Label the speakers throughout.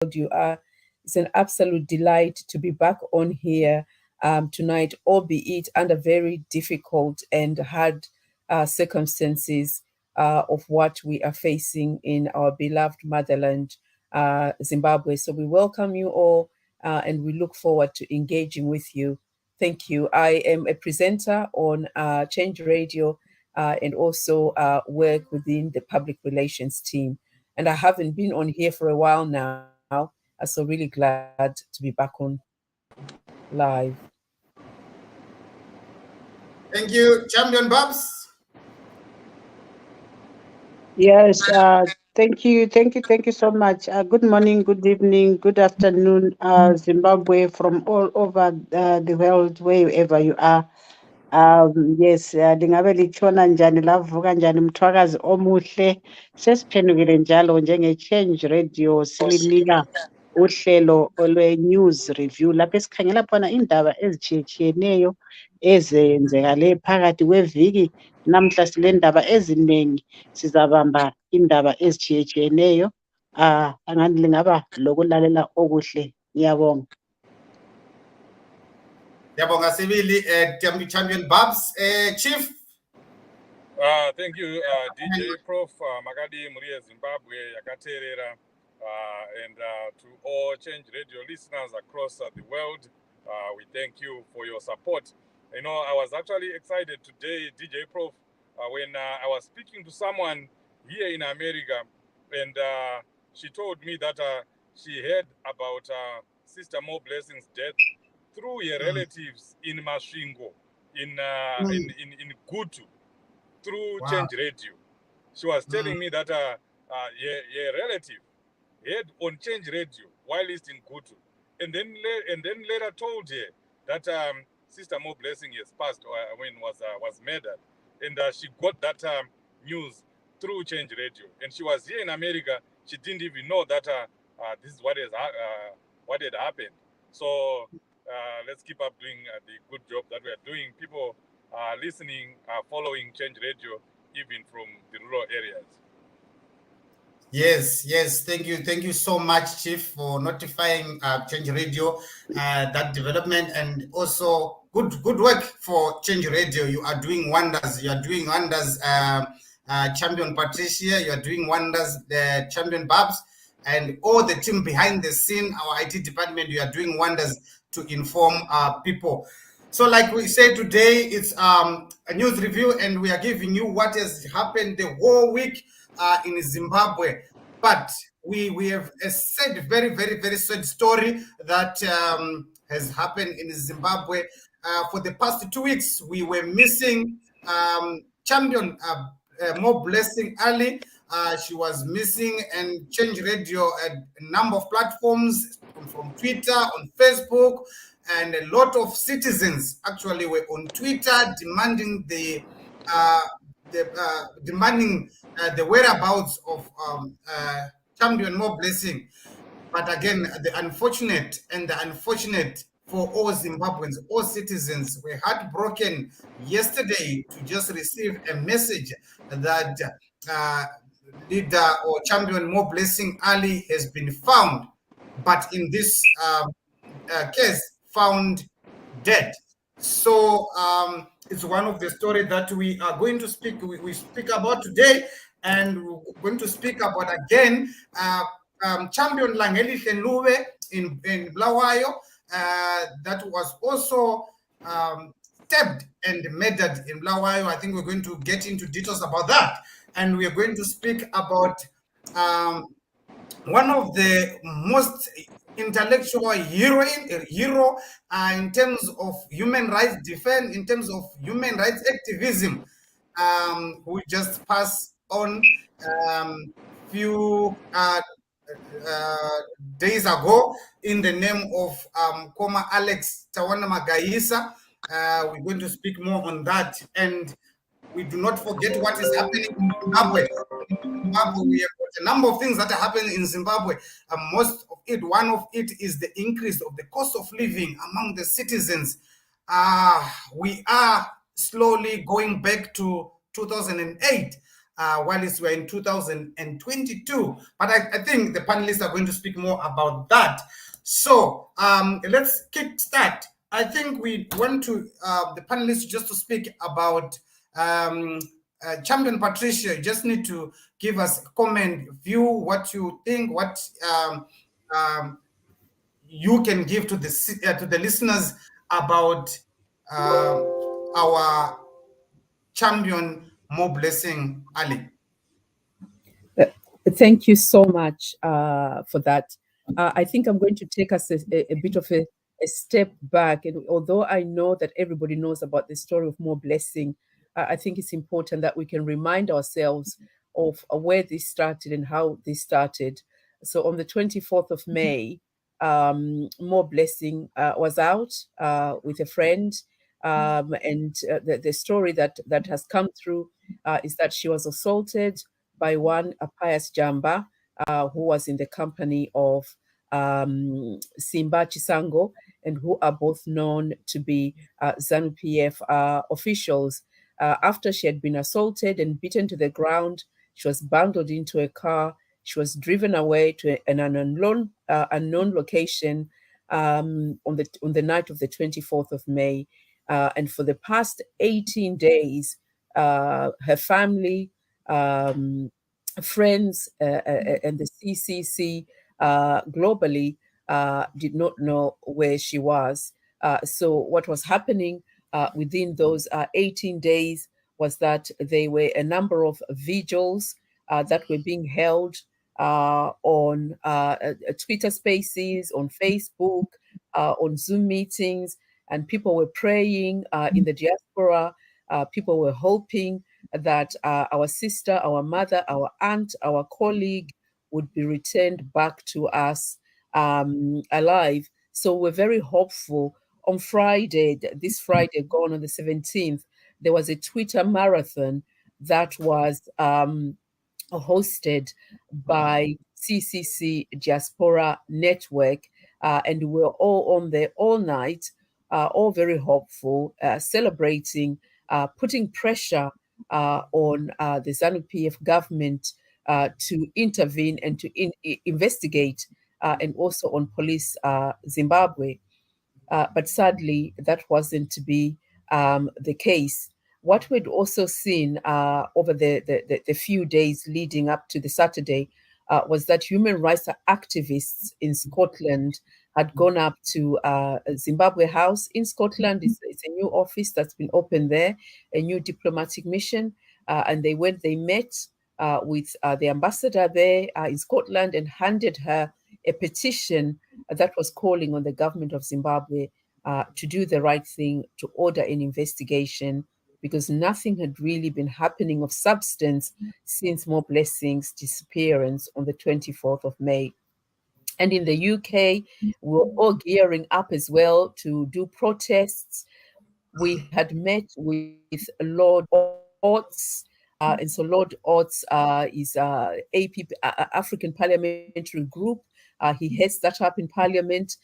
Speaker 1: you are. It's an absolute delight to be back on here tonight, albeit under very difficult and hard circumstances of what we are facing in our beloved motherland, Zimbabwe. So we welcome you all and we look forward to engaging with you. Thank you. I am a presenter on Change Radio and also work within the public relations team. And I haven't been on here for a while now. I'm so really glad to be back on live.
Speaker 2: Thank you, Champion Babs.
Speaker 3: Yes, thank you so much. Good morning, good evening, good afternoon, Zimbabwe, from all over the world, wherever you are. Yes, lingabe litshona njani lavuka njani mthwakazi omuhle. Sesiphendukile njalo njenge-Change Radio silinika uhlelo olwe-news review lapho esikhangela khona indaba ezitshiyetshiyeneyo ezenzekale phakathi kweviki. Namhla silendaba eziningi, sizabamba indaba ezitshiyetshiyeneyo. Angani lingaba lokulalela okuhle. Ngiyabonga.
Speaker 2: Yabonga sibili, Champion Babs, Chief.
Speaker 4: Thank you, DJ Prof. Makadi Muria Zimbabwe, Yakaterera, and to all Change Radio listeners across the world, we thank you for your support. You know, I was actually excited today, DJ Prof, when I was speaking to someone here in America, and she told me that she heard about Sister Mo Blessing's death through her relatives in Masvingo, in Gutu, through Change Radio. She was telling me that her relative heard on Change Radio while he's in Gutu, and then later told her that Sister Mo Blessing has passed when was murdered, and she got that news through Change Radio. And she was here in America. She didn't even know that this is what had happened. So let's keep up doing the good job that we are doing. People are listening, following Change Radio, even from the rural areas.
Speaker 2: Yes. Thank you so much, Chief, for notifying Change Radio that development, and also good work for Change Radio. You are doing wonders. Champion Patricia. You are doing wonders, Champion Babs, and all the team behind the scene, our IT department. You are doing wonders to inform people. So like we said today, it's a news review, and we are giving you what has happened the whole week in Zimbabwe. But we have a sad, very, very, very sad story that has happened in Zimbabwe. For the past 2 weeks, we were missing Champion Mo Blessing Ali. She was missing, and Change Radio at a number of platforms, from Twitter, on Facebook, and a lot of citizens actually were on Twitter demanding the whereabouts of Champion Mo Blessing. But again, the unfortunate for all Zimbabweans, all citizens, were heartbroken yesterday to just receive a message that leader or Champion Mo Blessing Ali has been found, but in this case, found dead. So it's one of the stories that we are going to speak about today, and we're going to speak about again Champion Langeli Henluwe in Bulawayo that was also stabbed and murdered in Bulawayo. I think we're going to get into details about that, and we are going to speak about one of the most intellectual hero in terms of human rights defense, in terms of human rights activism, who just passed on few days ago in the name of Koma Alex Tawana Magaisa. We're going to speak more on that, and we do not forget what is happening in Zimbabwe. We have got a number of things that are happening in Zimbabwe. One of it is the increase of the cost of living among the citizens. We are slowly going back to 2008. whilst we're in 2022. But I think the panelists are going to speak more about that. So let's kick start. I think we want to the panelists just to speak about Champion Patricia. You just need to give us a comment, view, what you think, what you can give to the listeners about our champion, More Blessing Ali.
Speaker 1: Uh, Thank you so much for that. I think I'm going to take us a bit of a step back. And although I know that everybody knows about the story of More Blessing, I think it's important that we can remind ourselves of where this started and how this started. So on the 24th of May, More Blessing was out with a friend. And the story that has come through is that she was assaulted by one Pius Jamba, who was in the company of Simba Chisango, and who are both known to be ZANU-PF officials. After she had been assaulted and beaten to the ground, she was bundled into a car. She was driven away to an unknown location on the night of the 24th of May. And for the past 18 days, her family, friends, and the CCC globally did not know where she was. So what was happening within those 18 days was that there were a number of vigils that were being held on Twitter Spaces, on Facebook, on Zoom meetings, and people were praying in the diaspora. People were hoping that our sister, our mother, our aunt, our colleague would be returned back to us alive. So we're very hopeful. On Friday, this Friday, gone on the 17th, there was a Twitter marathon that was hosted by CCC Diaspora Network, and we were all on there all night, all very hopeful, celebrating, putting pressure on the ZANU-PF government to intervene and to investigate, and also on police Zimbabwe. But sadly, that wasn't to be the case. What we'd also seen over the few days leading up to the Saturday was that human rights activists in Scotland had gone up to Zimbabwe House in Scotland. It's a new office that's been opened there, a new diplomatic mission. And they met with the ambassador there in Scotland and handed her a petition that was calling on the government of Zimbabwe to do the right thing, to order an investigation, because nothing had really been happening of substance since More Blessing's disappearance on the 24th of May. And in the UK, we're all gearing up as well to do protests. We had met with Lord Oates. And so Lord Oates is African Parliamentary Group. He heads that up in Parliament.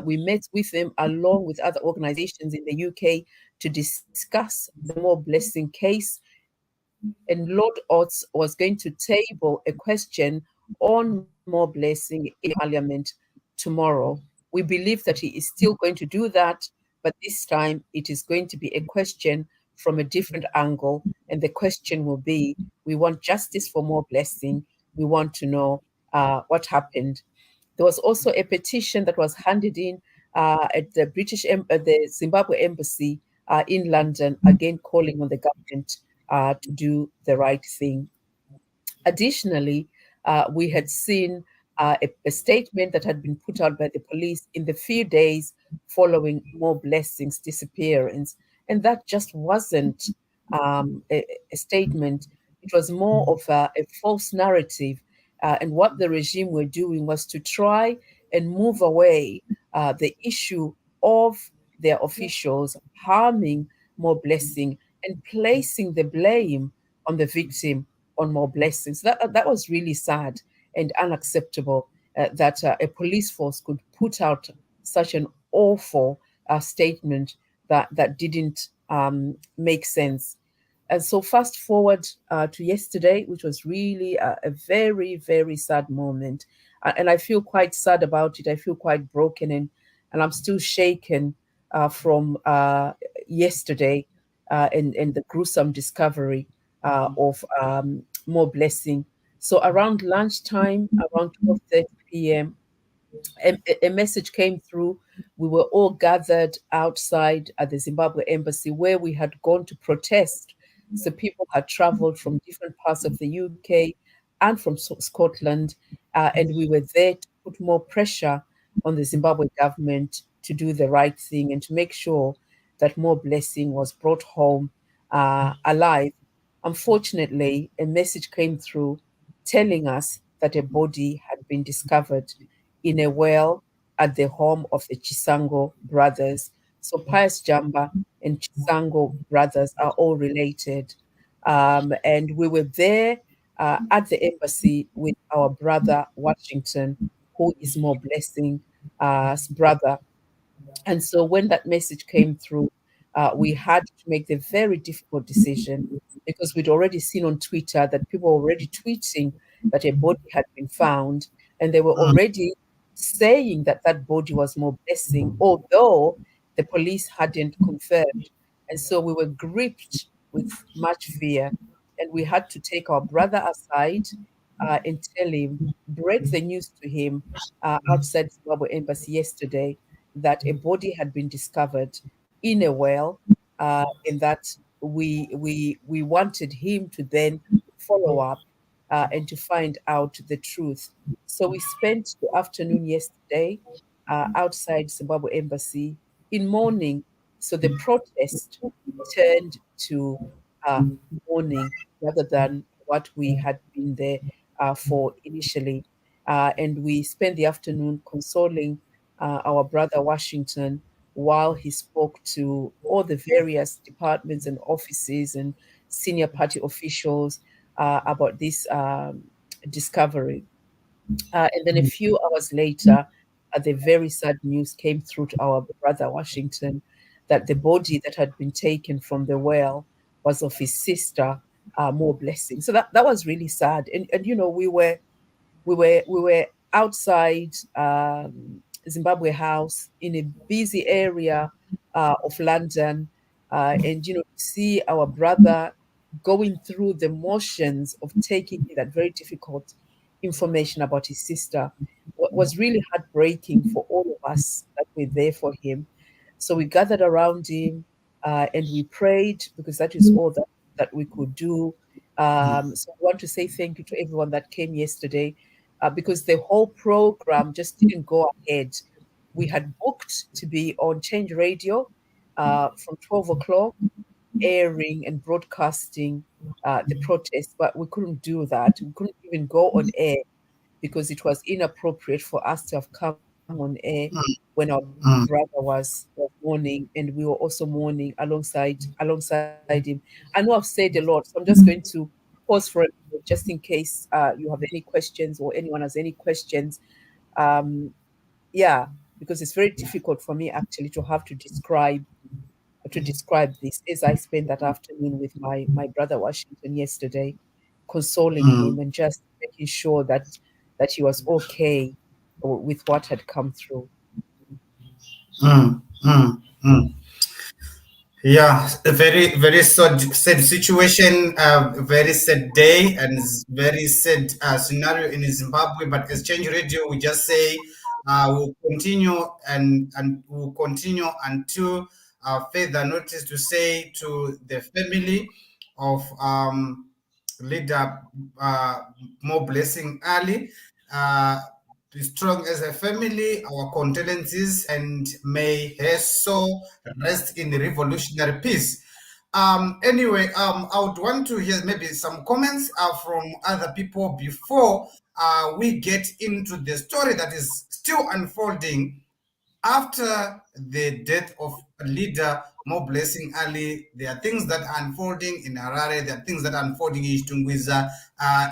Speaker 1: We met with him along with other organizations in the UK to discuss the More Blessing case. And Lord Oates was going to table a question on More Blessing in Parliament tomorrow. We believe that he is still going to do that, but this time it is going to be a question from a different angle. And the question will be, we want justice for More Blessing. We want to know what happened. There was also a petition that was handed in at the Zimbabwe embassy in London, again calling on the government to do the right thing. Additionally, we had seen a statement that had been put out by the police in the few days following More Blessing's disappearance, and that just wasn't a statement. It was more of a false narrative. And what the regime were doing was to try and move away the issue of their officials harming More Blessing and placing the blame on the victim, on More Blessings. That was really sad and unacceptable that a police force could put out such an awful statement that didn't make sense. And so fast forward to yesterday, which was really a very, very sad moment. And I feel quite sad about it. I feel quite broken, and I'm still shaken from yesterday and the gruesome discovery of more blessing. So around lunchtime, around 12:30 p.m., a message came through. We were all gathered outside at the Zimbabwe embassy where we had gone to protest. So people had traveled from different parts of the UK and from Scotland, and we were there to put more pressure on the Zimbabwe government to do the right thing and to make sure that more blessing was brought home alive. Unfortunately, a message came through telling us that a body had been discovered in a well at the home of the Chisango brothers. So Pius Jamba and Chisango brothers are all related. And we were there at the embassy with our brother Washington, who is more blessing brother. And so when that message came through, we had to make the very difficult decision because we'd already seen on Twitter that people were already tweeting that a body had been found, and they were already saying that that body was more blessing, although the police hadn't confirmed. And so we were gripped with much fear, and we had to take our brother aside and tell him, break the news to him outside Zimbabwe embassy yesterday that a body had been discovered in a well, and that we wanted him to then follow up and to find out the truth. So we spent the afternoon yesterday outside Zimbabwe embassy in mourning. So the protest turned to uh, mourning rather than what we had been there for initially. And we spent the afternoon consoling our brother Washington while he spoke to all the various departments and offices and senior party officials about this discovery. And then a few hours later, the very sad news came through to our brother Washington that the body that had been taken from the well was of his sister, More Blessing. So that was really sad. And you know, we were outside Zimbabwe House in a busy area of London, and you know, to see our brother going through the motions of taking that very difficult information about his sister was really heartbreaking for all of us that were there for him. So we gathered around him and we prayed because that is all that we could do. So I want to say thank you to everyone that came yesterday because the whole program just didn't go ahead. We had booked to be on Change Radio from 12 o'clock, airing and broadcasting the protest, but we couldn't do that. We couldn't even go on air because it was inappropriate for us to have come on air when our brother was mourning, and we were also mourning alongside him. I know I've said a lot, so I'm just going to pause for a minute just in case you have any questions or anyone has any questions. Um, yeah, because it's very difficult for me actually to have to describe this as I spent that afternoon with my brother Washington yesterday, consoling him and just making sure that he was okay with what had come through.
Speaker 2: Mm, mm, mm. Yeah, a very, very sad situation, very sad day, and very sad scenario in Zimbabwe. But as Change Radio, we just say we'll continue and we'll continue until further notice to say to the family of leader More Blessing Ali. Be strong as a family, our condolences, and may her soul rest in revolutionary peace. Anyway, I would want to hear maybe some comments from other people before we get into the story that is still unfolding after the death of leader More Blessing Ali. There are things that are unfolding in Harare, there are things that are unfolding in Chitungwiza,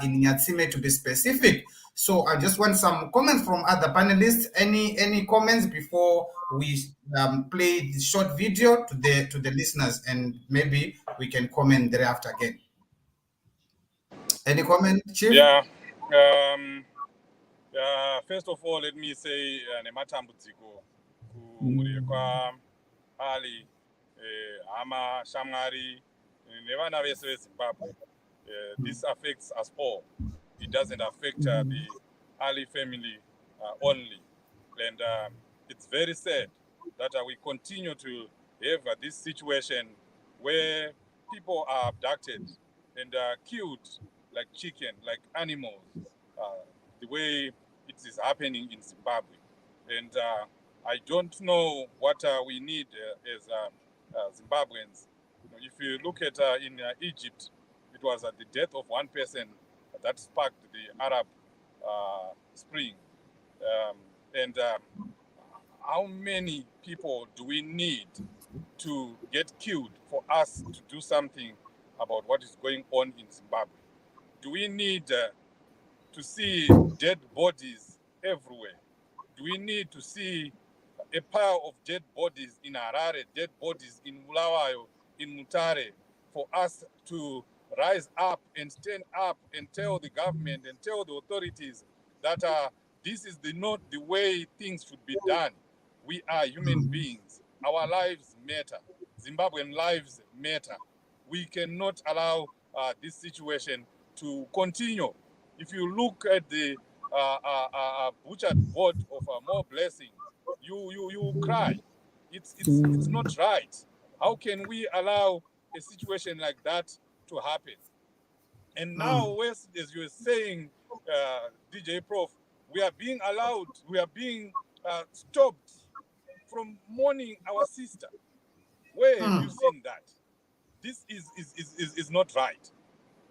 Speaker 2: in Nyatsime to be specific. So I just want some comments from other panelists. Any comments before we play the short video to the listeners, and maybe we can comment thereafter again. Any comment, Chief?
Speaker 4: Yeah. First of all, let me say nematambudziko kumhuri kwa Ali hama shamwari nevana vese veZimbabwe. This affects us all. It doesn't affect the Ali family only. And it's very sad that we continue to have this situation where people are abducted and killed like chicken, like animals, the way it is happening in Zimbabwe. And I don't know what we need as Zimbabweans. If you look at in Egypt, it was the death of one person that sparked the Arab Spring. And how many people do we need to get killed for us to do something about what is going on in Zimbabwe? Do we need to see dead bodies everywhere? Do we need to see a pile of dead bodies in Harare, dead bodies in Bulawayo, in Mutare, for us to rise up and stand up and tell the government and tell the authorities that this is not the way things should be done? We are human beings. Our lives matter. Zimbabwean lives matter. We cannot allow this situation to continue. If you look at the butchered board of More Blessing, you cry. It's not right. How can we allow a situation like that to happen? And now, as you were saying, DJ Prof, we are being allowed, we are being stopped from mourning our sister. Where have you seen that? This is not right.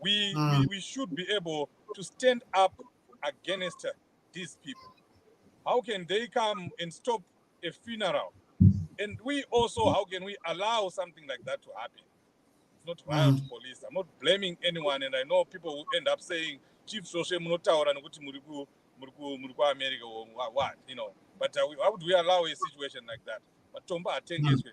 Speaker 4: We should be able to stand up against these people. How can they come and stop a funeral? And we also, how can we allow something like that to happen? It's not riot police. I'm not blaming anyone, and I know people will end up saying, Chief Social Munotaura Nukuti Muriku America or what, you know. But how would we allow a situation like that? Matombo atengeswe.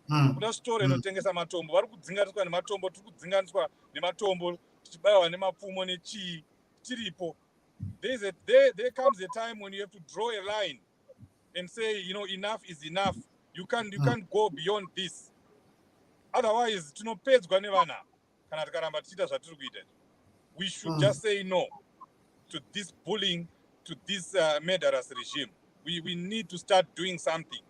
Speaker 4: Kuda story inotengesa matombo. Vari kudzinganiswa nematombo, tiri kudzinganiswa nematombo, tichibayiwa nemapfumo nechii, tiripo. There comes a time when you have to draw a line and say, you know, enough is enough. You can't go beyond this. Otherwise, tinopedzwa nevana kana tikaramba tichiita zvatiri kuita. We should just say no to this bullying, to this murderous regime. We need to start doing something.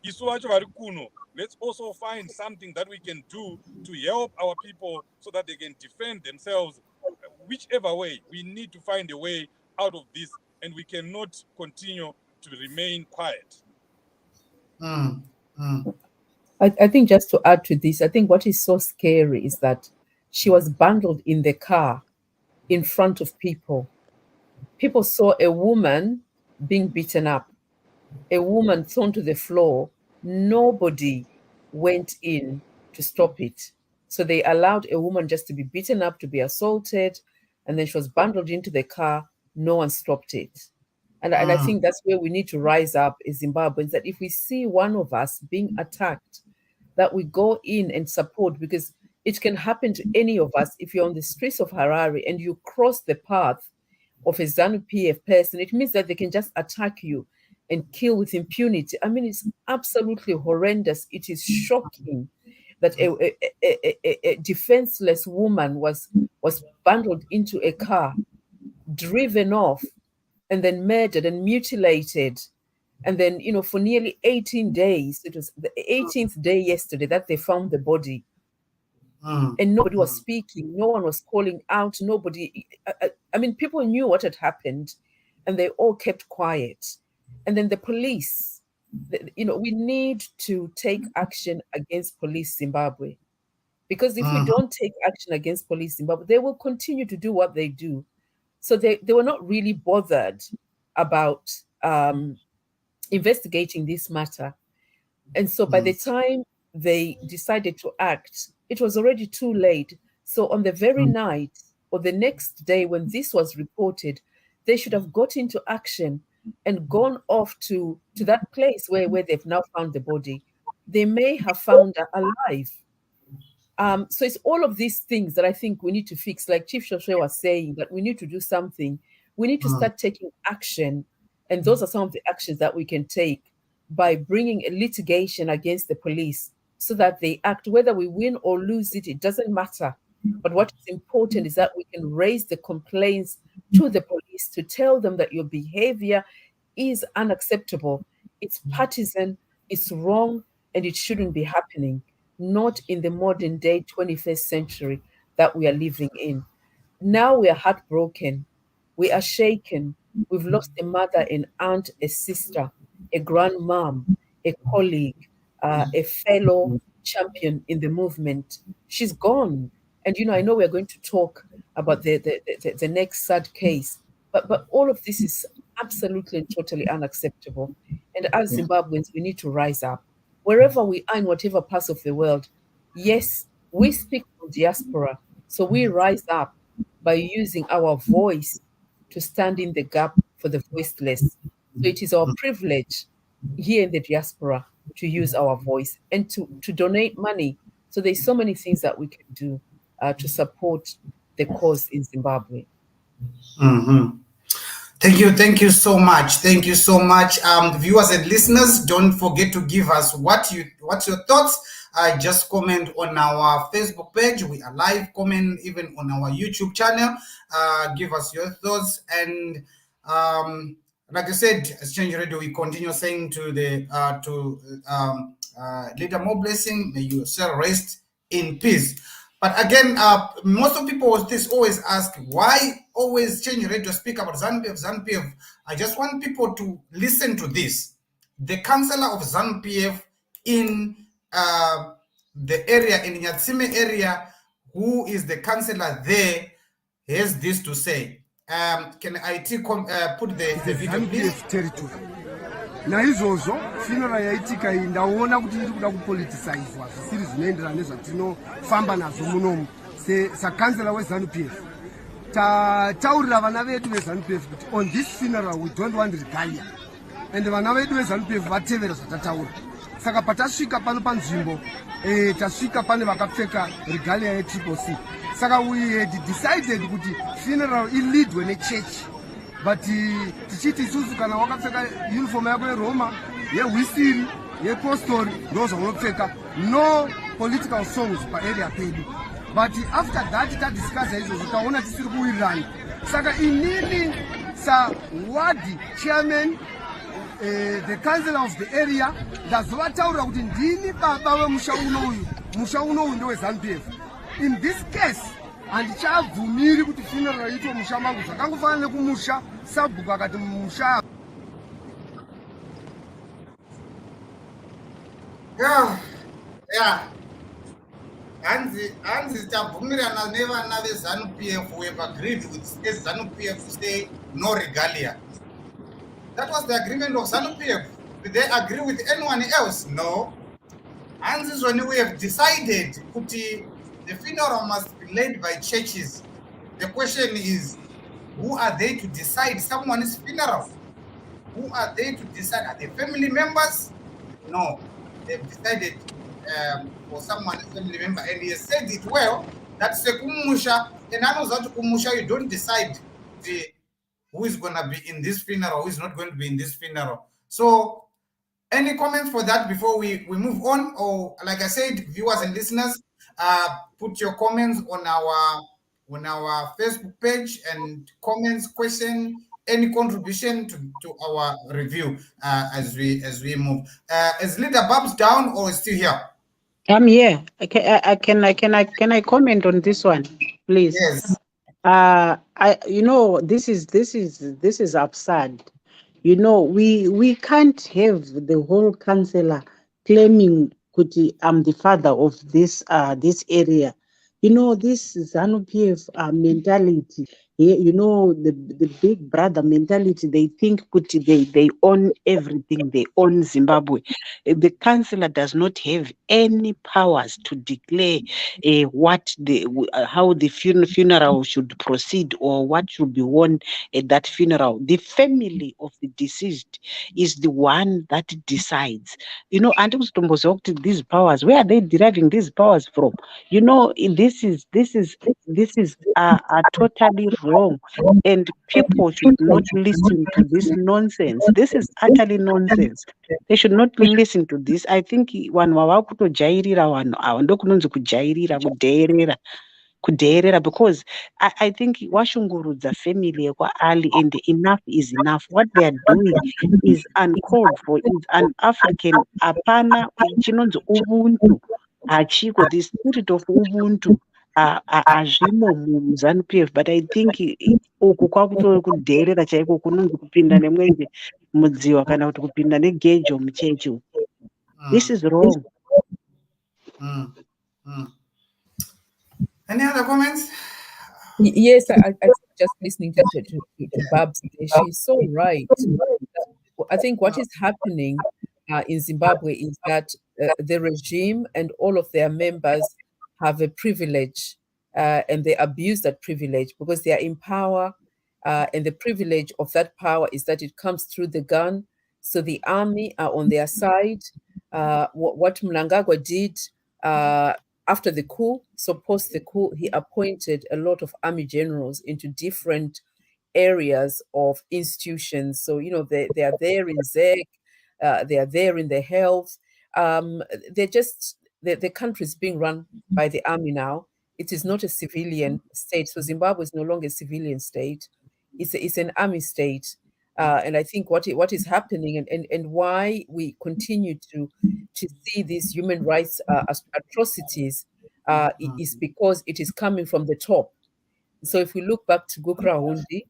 Speaker 4: Isu vacho vari kuno, let's also find something that we can do to help our people so that they can defend themselves. Whichever way, we need to find a way out of this, and we cannot continue to remain quiet.
Speaker 1: I think just to add to this, I think what is so scary is that she was bundled in the car in front of people. People saw a woman being beaten up, a woman thrown to the floor. Nobody went in to stop it. So they allowed a woman just to be beaten up, to be assaulted, and then she was bundled into the car. No one stopped it. And I think that's where we need to rise up as Zimbabweans, that if we see one of us being attacked, that we go in and support, because it can happen to any of us. If you're on the streets of Harare and you cross the path of a ZANU-PF person, it means that they can just attack you and kill with impunity. I mean, it's absolutely horrendous. It is shocking that a defenseless woman was bundled into a car, driven off, and then murdered and mutilated. And then, you know, for nearly 18 days, it was the 18th day yesterday that they found the body. And nobody was speaking. No one was calling out. Nobody, I mean, people knew what had happened and they all kept quiet. And then the police, you know, we need to take action against Police Zimbabwe. Because if we don't take action against Police Zimbabwe, they will continue to do what they do. So they were not really bothered about investigating this matter. And so by the time they decided to act, it was already too late. So on the very night or the next day when this was reported, they should have got into action and gone off to that place where they've now found the body. They may have found her alive. So it's all of these things that I think we need to fix. Like Chief Shoshe was saying, that we need to do something. We need to start taking action. And those are some of the actions that we can take by bringing a litigation against the police so that they act. Whether we win or lose it, it doesn't matter. But what is important is that we can raise the complaints to the police to tell them that your behavior is unacceptable. It's partisan, it's wrong, and it shouldn't be happening. Not in the modern day 21st century that we are living in. Now we are heartbroken. We are shaken. We've lost a mother, an aunt, a sister, a grandmom, a colleague, a fellow champion in the movement. She's gone. And, I know we're going to talk about the next sad case, but all of this is absolutely and totally unacceptable. And as Zimbabweans, we need to rise up. Wherever we are in whatever parts of the world, yes, we speak from diaspora. So we rise up by using our voice to stand in the gap for the voiceless. So it is our privilege here in the diaspora to use our voice and to donate money. So there's so many things that we can do to support the cause in Zimbabwe.
Speaker 2: Thank you so much. Thank you so much. Viewers and listeners, don't forget to give us what's your thoughts. Just comment on our Facebook page. We are live. Comment even on our YouTube channel. Give us your thoughts. And like I said, as Change Radio, we continue saying to the Leader More Blessing, may you shall rest in peace. But again, most of people always ask, why always Change Radio speak about ZANU-PF? I just want people to listen to this. The councillor of ZANU-PF in the area, in Nyatsime area, who is the councillor there, has this to say. Can IT put the video, please?
Speaker 5: Territory. Naizvozvo funeral yaitika iyi ndaona kuti iri kuda kupoliticizwa zvisiri zvinoenderana nezvatinofamba nazvo munomu sakansela weZANU-PF. Taurira vana vedu veZANU-PF kuti on this funeral we don't want regalia, and vana vedu veZANU-PF vatevera zvatataura. Saka patasvika pano panzvimbo tasvika pane vakapfeka regalia yeTCC. Saka we had decided kuti funeral ilidwe nechurch. But tichiti isusu kana wakapfeka uniform yako yeRoma, yeWisiri, yePostori, ndo zvaunopfeka. No political songs paarea pedu. But after that tadiscussa izvozvo taona tisiri kuwirirana. Saka inini ward chairman, the councillor of the area, ndazovataurira kuti ndini baba vemusha unoyu. Musha unoyu ndoweZANU-PF. In this case, handichabvumiri kuti funeral itwe musha mangu. Zvakangofanana nekumusha sabhuku akati musha.
Speaker 2: Yeah. Hanzi tabvumirana nevana veZANU-PF. We have agreed with ZANU-PF to say no regalia. That was the agreement of ZANU-PF. Did they agree with anyone else? No. And this one we have decided that the funeral must be led by churches. The question is, who are they to decide someone's funeral? Who are they to decide? Are they family members? No. They've decided for someone's family member. And he has said it well, that Sekumusha, and I know that Kumusha, you don't decide who is going to be in this funeral, who is not going to be in this funeral. So, any comments for that before we move on? Or, like I said, viewers and listeners, put your comments on our Facebook page, and comments, question, any contribution to our review as we move. Is Leader Babs down or is still here?
Speaker 3: I'm here. Can I comment on this one, please?
Speaker 2: Yes.
Speaker 3: This is absurd. We can't have the whole councillor claiming kuti I'm the father of this area. This ZANU-PF mentality You know, the big brother mentality, they think they own everything, they own Zimbabwe. The councillor does not have any powers to declare how the funeral should proceed or what should be worn at that funeral. The family of the deceased is the one that decides. You know, and these powers, where are they deriving these powers from? You know, this is totally wrong, and people should not listen to this nonsense. This is utterly nonsense. They should not listen to this. I think vanhu vava kutojairira vanhu ava ndokunonzi kujairira kudheerera because I think washungurudza family yekwaali, and enough is enough. What they are doing is uncalled for, is un-African. Hapana chinonzi ubuntu hachiko. The spirit of ubuntu hazvimo muzanu PF, but I think uku kwakutori kudheerera chaiko kunonzi kupinda nemwenje mudziwa kana kuti kupinda negejo muchechi uku. This is wrong.
Speaker 2: Any other comments?
Speaker 1: Yes, I just listening to Babs. She's so right. I think what is happening in Zimbabwe is that the regime and all of their members have a privilege, and they abuse that privilege because they are in power. And the privilege of that power is that it comes through the gun. So the army are on their side. What Mnangagwa did after the coup, so post the coup, he appointed a lot of army generals into different areas of institutions. So, you know, they are there in ZEC, they are there in the health. The country is being run by the army now. It is not a civilian state. So Zimbabwe is no longer a civilian state. It's an army state. And I think what is happening and why we continue to see these human rights atrocities is because it is coming from the top. So if we look back to Gukra Hundi,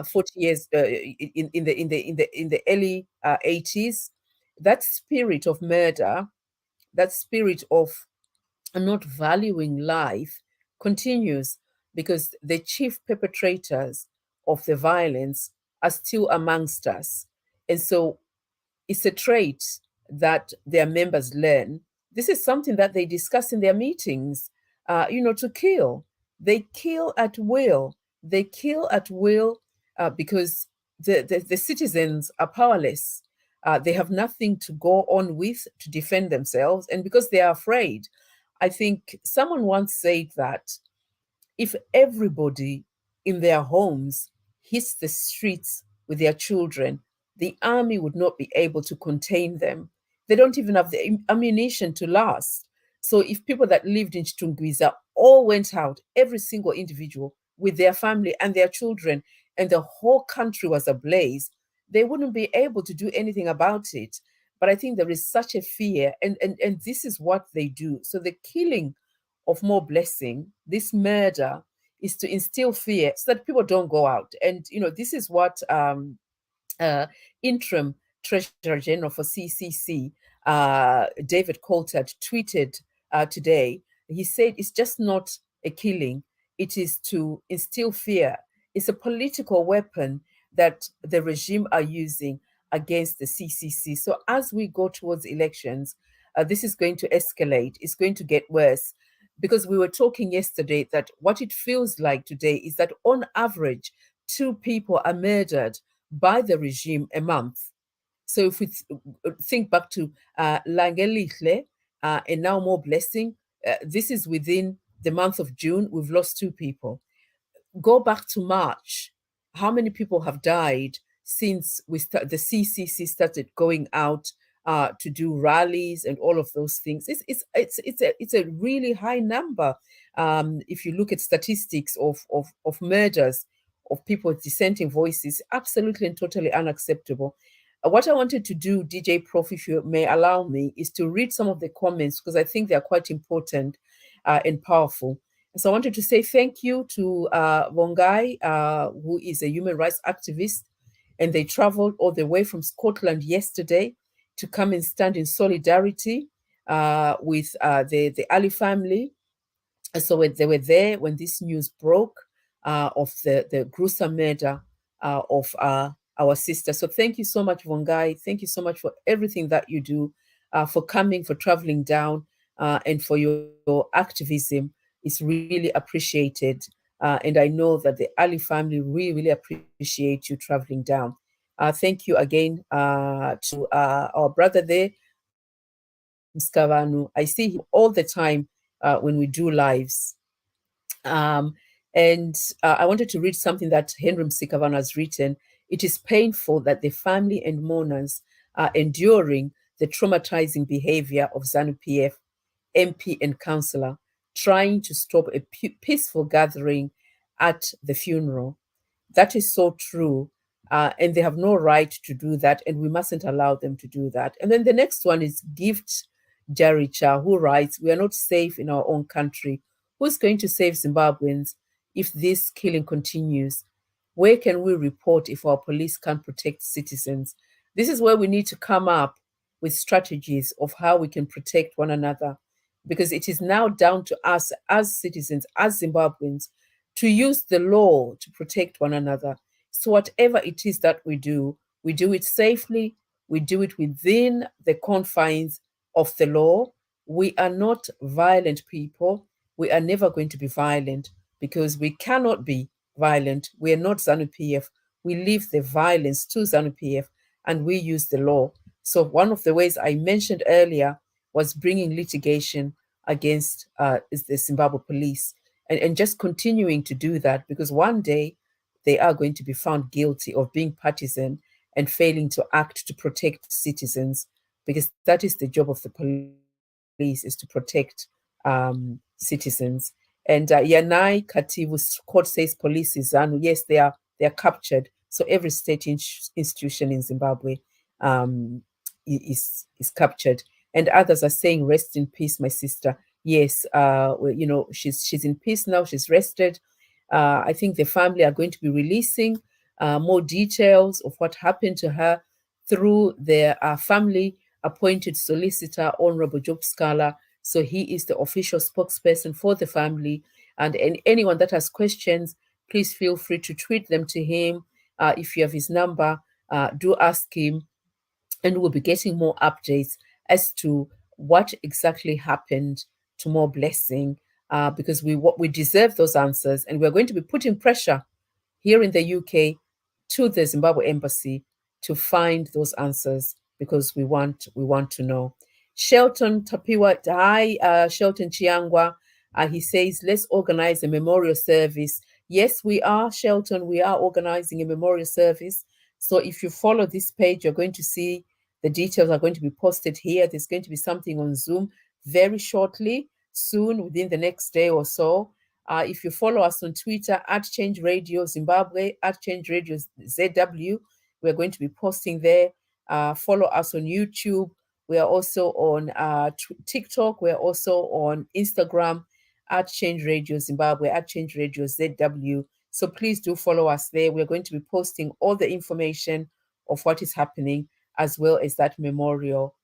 Speaker 1: 40 years in the early 80s, that spirit of murder, that spirit of not valuing life continues because the chief perpetrators of the violence are still amongst us. And so it's a trait that their members learn. This is something that they discuss in their meetings, to kill. They kill at will. They kill at will because the citizens are powerless. They have nothing to go on with to defend themselves. And because they are afraid, I think someone once said that if everybody in their homes hits the streets with their children, the army would not be able to contain them. They don't even have the ammunition to last. So if people that lived in Chitungwiza all went out, every single individual with their family and their children, and the whole country was ablaze, they wouldn't be able to do anything about it. But I think there is such a fear, and this is what they do. So the killing of More Blessing, this murder, is to instill fear so that people don't go out. And this is what interim Treasurer General for CCC, David Coulthard, tweeted today. He said it's just not a killing, it is to instill fear. It's a political weapon that the regime are using against the CCC. So as we go towards elections, this is going to escalate. It's going to get worse because we were talking yesterday that what it feels like today is that on average, 2 people are murdered by the regime a month. So if we think back to Langelihle and now More Blessing, this is within the month of June, we've lost 2 people. Go back to March, how many people have died since the CCC started going out to do rallies and all of those things? It's a really high number. If you look at statistics of murders of people with dissenting voices, absolutely and totally unacceptable. What I wanted to do, DJ Prof, if you may allow me, is to read some of the comments because I think they are quite important and powerful. So I wanted to say thank you to Wongai, who is a human rights activist, and they traveled all the way from Scotland yesterday to come and stand in solidarity with the Ali family. So when they were there when this news broke, of the gruesome murder of our sister. So thank you so much, Vongai. Thank you so much for everything that you do, for coming, for traveling down, and for your activism. It's really appreciated. And I know that the Ali family really appreciate you traveling down. Thank you again to our brother there, Mskavanu. I see him all the time when we do lives. And I wanted to read something that Henry Msikavanu has written. It is painful that the family and mourners are enduring the traumatizing behavior of ZANU-PF MP and councillor trying to stop a peaceful gathering at the funeral. That is so true. And they have no right to do that, and we mustn't allow them to do that. And then the next one is Gift Jaricha, who writes, "We are not safe in our own country. Who's going to save Zimbabweans if this killing continues? Where can we report if our police can't protect citizens?" This is where we need to come up with strategies of how we can protect one another, because it is now down to us as citizens, as Zimbabweans, to use the law to protect one another. So whatever it is that we do it safely, we do it within the confines of the law. We are not violent people. We are never going to be violent because we cannot be violent. We are not ZANU-PF. We leave the violence to ZANU-PF and we use the law. So one of the ways I mentioned earlier was bringing litigation against the Zimbabwe police and just continuing to do that, because one day they are going to be found guilty of being partisan and failing to act to protect citizens, because that is the job of the police, is to protect citizens. And Yanai Kativu's court says police is ZANU. Yes, they are captured. So every state institution in Zimbabwe is captured. And others are saying, "Rest in peace, my sister." Yes, she's in peace now. She's rested. I think the family are going to be releasing more details of what happened to her through their family appointed solicitor, Honorable Job Scala. So he is the official spokesperson for the family. And anyone that has questions, please feel free to tweet them to him. If you have his number, do ask him, and we'll be getting more updates as to what exactly happened to More Blessing, because we deserve those answers, and we're going to be putting pressure here in the UK to the Zimbabwe embassy to find those answers, because we want to know. Shelton Tapiwa, hi, Shelton Chiangwa. He says, "Let's organize a memorial service." Yes, we are, Shelton. We are organizing a memorial service. So if you follow this page, you're going to see the details are going to be posted here. There's going to be something on Zoom very shortly, soon, within the next day or so. If you follow us on Twitter, @Change Radio Zimbabwe, @Change Radio ZW, we're going to be posting there. Follow us on YouTube. We are also on TikTok. We're also on Instagram, @Change Radio Zimbabwe, @Change Radio ZW. So please do follow us there. We're going to be posting all the information of what is happening, as well as that memorial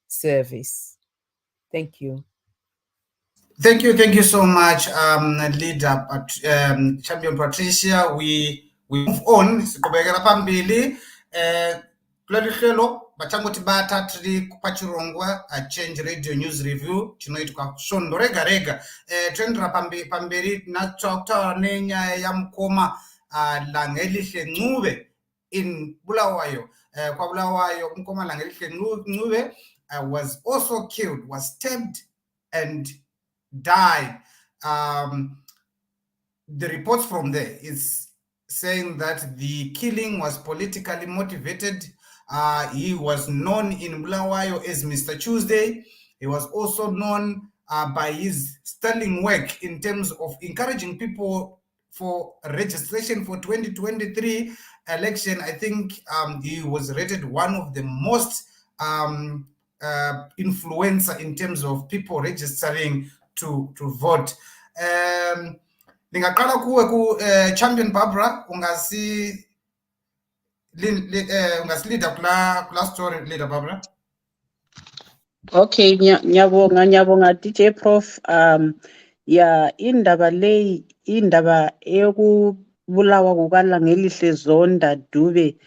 Speaker 1: service. Thank you.
Speaker 2: Thank you so much, leader Champion Patricia. We move on. Sikubekera pambili. Kuleli hlelo bachangoti bata tiri kupachirongwa Change Radio News Review chinoitwa svondo rega rega. Trendra pamberi na nenya ya mkoma Langelihle Ncube in Bulawayo. Kwa Bulawayo mkoma Langelihle Ncube was also killed, was stabbed and died. The reports from there is saying that the killing was politically motivated. He was known in Bulawayo as Mr. Tuesday. He was also known by his sterling work in terms of encouraging people for registration for 2023 election. I think he was rated one of the most influencer in terms of people registering to vote. Ningaqala kuwe ku Champion Barbara, ungasilida kula story leader Barbara.
Speaker 3: Okay, nyabonga DJ Prof. Ya indaba eyokubulawa kukaLangelihle Zonda Dube,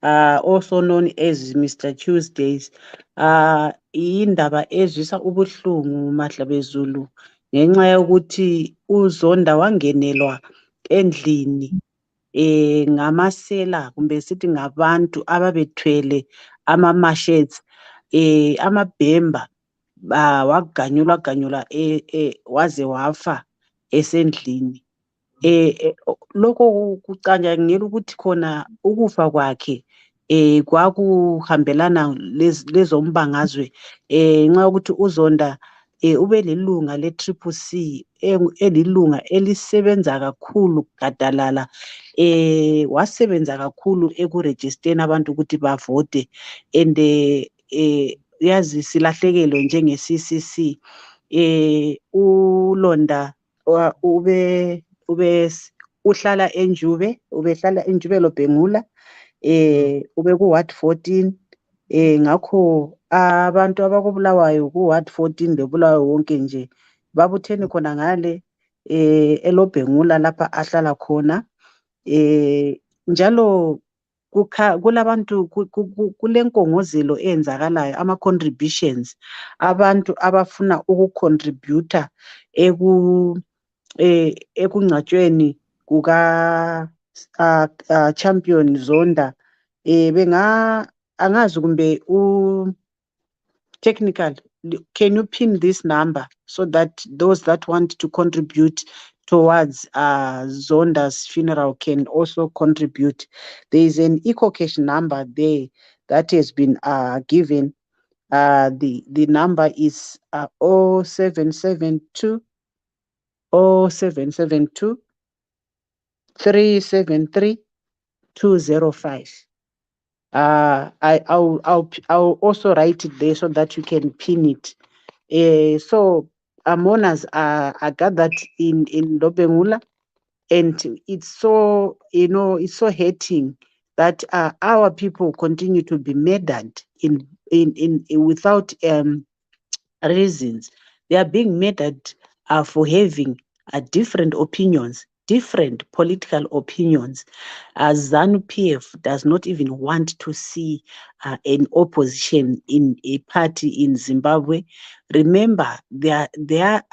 Speaker 3: also known as Mr. Tuesdays, indaba ezwisa ubuhlungu Mahlabezulu, ngenxa yokuthi uZonda wangenelwa endlini ngamasela kumbe sithi ngabantu ababethwele ama-machetes, amabhemba, waganyulwa waze wafa esendlini. Lokho kucatshangela ukuthi khona ukufa kwakhe kwakuhambelana lezombangazwe, nxa yokuthi uZonda ubelilunga le-CCC, elilunga elisebenza kakhulu gadalala, wasebenza kakhulu ekurejisteni abantu ukuthi bavote, and yazi silahlekelwe njenge-CCC. uLonda uhlala eNjube Lobhengula, ube ku-Ward 14, ngakho abantu abakubulawayo ku-Ward 14 lobulawayo wonke nje babuthene khona ngale eLobhengula lapha ahlala khona. Njalo kulabantu, kulenkongozelo eyenzakalayo, ama-contributions, abantu abafuna ukucontributor ekungcwatshweni kuka Champion Zonda. Angazi kumbe technical, can you pin this number so that those that want to contribute towards Zonda's funeral can also contribute? There is an eco-cash number there that has been given. The number is 0772 373 205. I'll also write it there so that you can pin it. So mourners are gathered in Lobengula, and it's so, it's so hurting that our people continue to be murdered in without reasons. They are being murdered for having different opinions, different political opinions. ZANU-PF does not even want to see an opposition in a party in Zimbabwe. Remember, their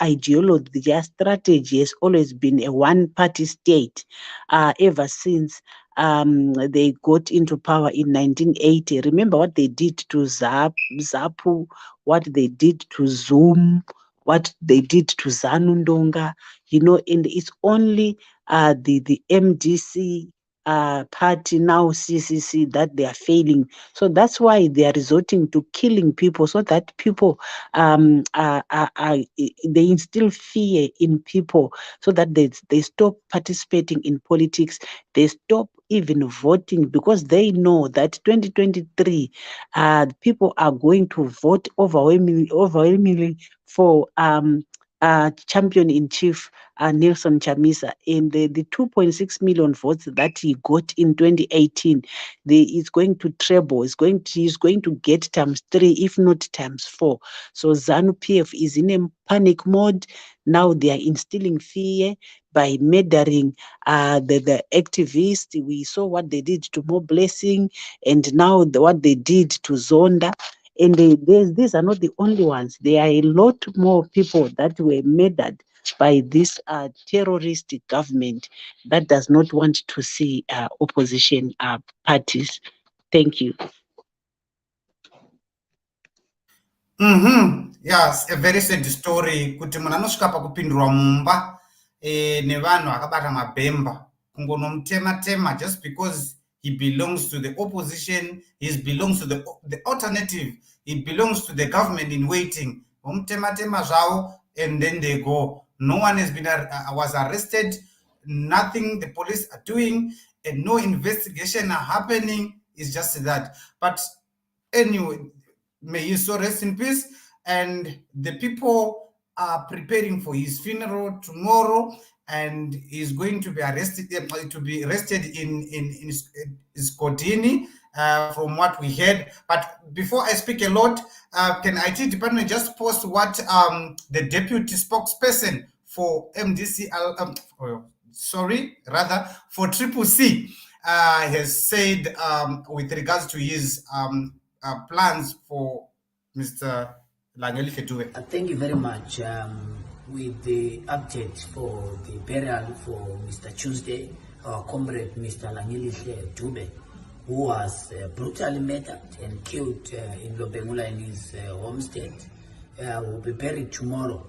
Speaker 3: ideology, their strategy has always been a one-party state ever since they got into power in 1980. Remember what they did to ZAPU, what they did to Zoom, what they did to ZANU Ndonga, and it's only the MDC party, now CCC, that they are failing. So that's why they are resorting to killing people, so that people they instill fear in people, so that they stop participating in politics, they stop even voting, because they know that 2023 people are going to vote overwhelmingly for champion in chief Nelson Chamisa, and the 2.6 million votes that he got in 2018, is going to treble. He's going to get times 3, if not times 4. So ZANU-PF is in a panic mode. Now they are instilling fear by murdering the activists. We saw what they did to Mo Blessing, and now what they did to Zonda. And these are not the only ones. There are a lot more people that were murdered by this terrorist government that does not want to see opposition parties. Thank you.
Speaker 2: Yes, a very sad story. Kuti munhu anosvika pakupindurwa mumba nevanhu akabata mabhemba, kungonomutema just because he belongs to the opposition, he belongs to the alternative, he belongs to the government in waiting. Vomutema zvavo, and then they go. No one has been was arrested, nothing the police are doing, and no investigation are happening. It's just that. But anyway, may his soul rest in peace. And the people are preparing for his funeral tomorrow, and he's going to be arrested in his Kodini, from what we heard. But before I speak a lot, can IT department just post what the deputy spokesperson for MDCL, for Triple C, has said with regards to his plans for Mr. Langelihle Dube.
Speaker 6: Thank you very much. With the update for the burial for Mr. Tuesday, our comrade Mr. Langelihle Dube, who was brutally murdered and killed in Lobengula in his homestead, will be buried tomorrow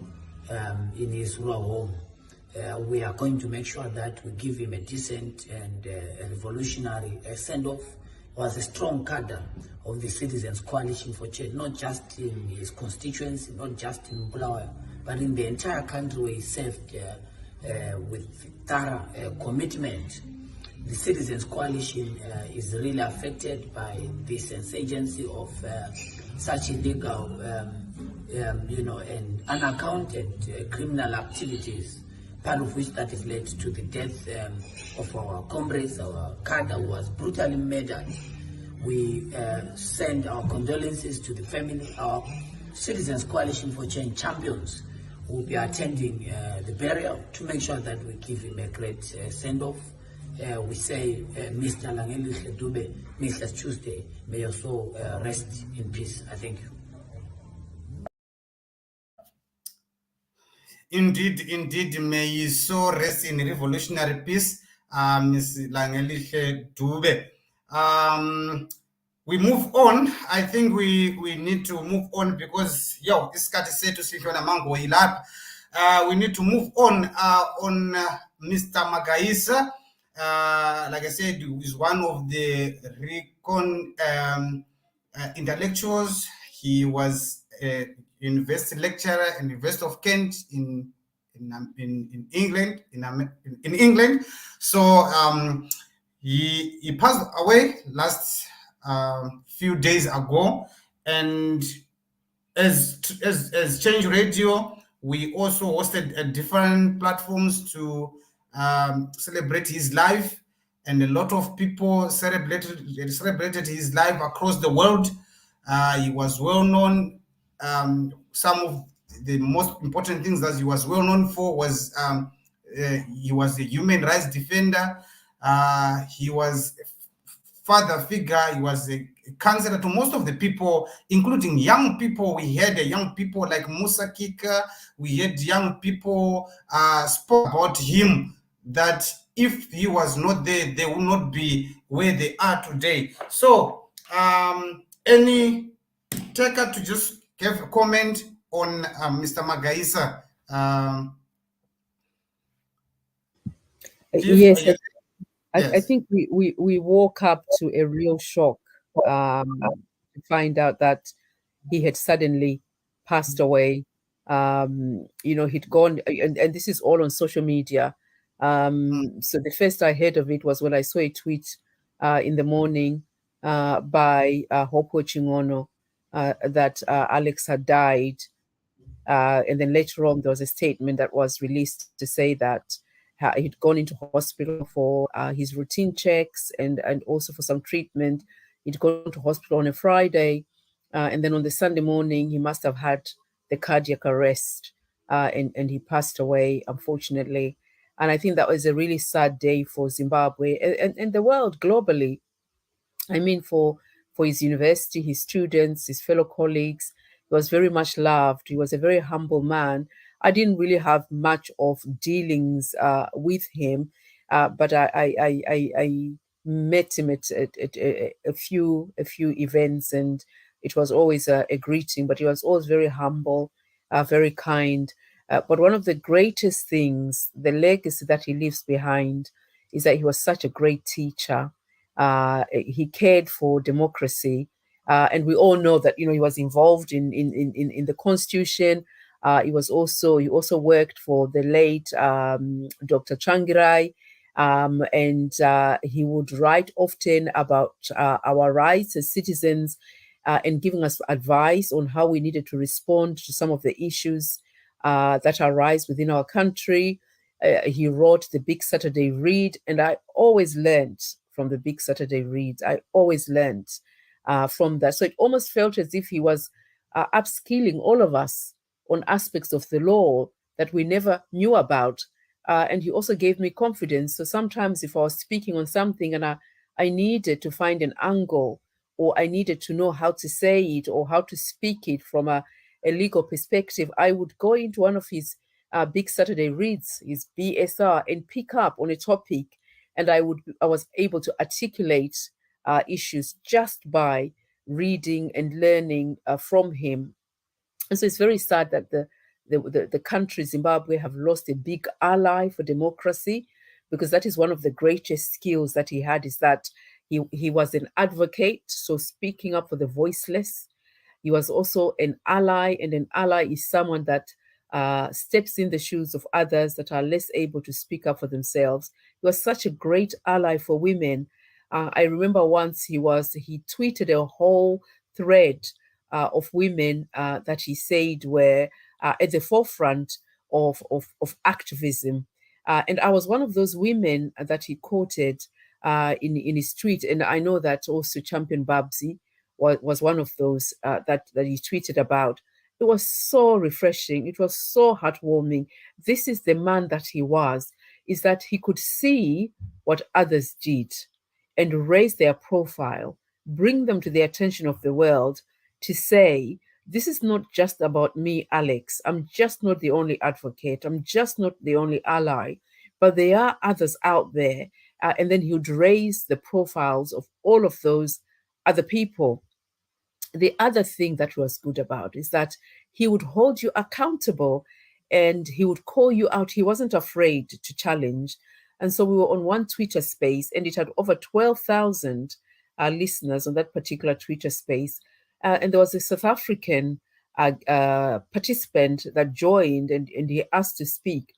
Speaker 6: in his rural home. We are going to make sure that we give him a decent and a revolutionary send-off. Was a strong cadre of the Citizens Coalition for Change, not just in his constituency, not just in Bulawayo, but in the entire country where he served with thorough commitment. The Citizens Coalition is really affected by this insurgency of such illegal, and unaccounted criminal activities, part of which that has led to the death of our comrades, our cadre who was brutally murdered. We send our condolences to the family. Our Citizens Coalition for Change champions will be attending the burial to make sure that we give him a great send-off. We say, Mr. Langelihle Dube, Mr. Tuesday, may your soul rest in peace. I thank you.
Speaker 2: Indeed, may his soul rest in revolutionary peace, Ms. Langelihle Dube. We move on. I think we need to move on because isikhathi sethu sihlona mango ilapha. We need to move on Mr. Magaisa. Like I said, he's one of the intellectuals. He was a university lecturer in the University of Kent in England. In England, so he passed away last few days ago, and as Change Radio, we also hosted different platforms to celebrate his life, and a lot of people celebrated his life across the world. He was well known. Some of the most important things that he was well known for was he was a human rights defender. He was a father figure. He was a counselor to most of the people, including young people. We had young people like Musa Kika. We had young people spoke about him, that if he was not there, they would not be where they are today. So any taker to just give a comment on Mr. Magaisa?
Speaker 1: Yes, I think we woke up to a real shock to find out that he had suddenly passed away. He'd gone, and this is all on social media. So the first I heard of it was when I saw a tweet in the morning by Hopo Chingono that Alex had died. And then later on, there was a statement that was released to say that he'd gone into hospital for his routine checks and also for some treatment. He'd gone to hospital on a Friday. And then on the Sunday morning, he must have had the cardiac arrest and he passed away, unfortunately. And I think that was a really sad day for Zimbabwe and the world globally. I mean, for his university, his students, his fellow colleagues. He was very much loved. He was a very humble man. I didn't really have much of dealings with him, but I met him at a few events, and it was always a greeting. But he was always very humble, very kind. But one of the greatest things, the legacy that he leaves behind, is that he was such a great teacher. He cared for democracy, and we all know that he was involved in the Constitution. He also worked for the late Dr. Changirai, and he would write often about our rights as citizens and giving us advice on how we needed to respond to some of the issues that arise within our country. He wrote the Big Saturday Read, and I always learned from the Big Saturday Read. I always learned from that. So it almost felt as if he was upskilling all of us on aspects of the law that we never knew about. And he also gave me confidence. So sometimes if I was speaking on something and I needed to find an angle, or I needed to know how to say it or how to speak it from a legal perspective, I would go into one of his big Saturday reads, his BSR, and pick up on a topic, and I was able to articulate issues just by reading and learning from him. And so it's very sad that the country Zimbabwe have lost a big ally for democracy, because that is one of the greatest skills that he had, is that he was an advocate, so speaking up for the voiceless. He was also an ally, and an ally is someone that steps in the shoes of others that are less able to speak up for themselves. He was such a great ally for women. I remember once he tweeted a whole thread of women that he said were at the forefront of activism. And I was one of those women that he quoted in his tweet. And I know that also Champion Babsy was one of those that he tweeted about. It was so refreshing. It was so heartwarming. This is the man that he was, is that he could see what others did and raise their profile, bring them to the attention of the world, to say, this is not just about me, Alex. I'm just not the only advocate. I'm just not the only ally, but there are others out there. And then he would raise the profiles of all of those other people. The other thing that was good about is that he would hold you accountable and he would call you out. He wasn't afraid to challenge. And so we were on one Twitter space, and it had over 12,000 listeners on that particular Twitter space. And there was a South African participant that joined, and he asked to speak.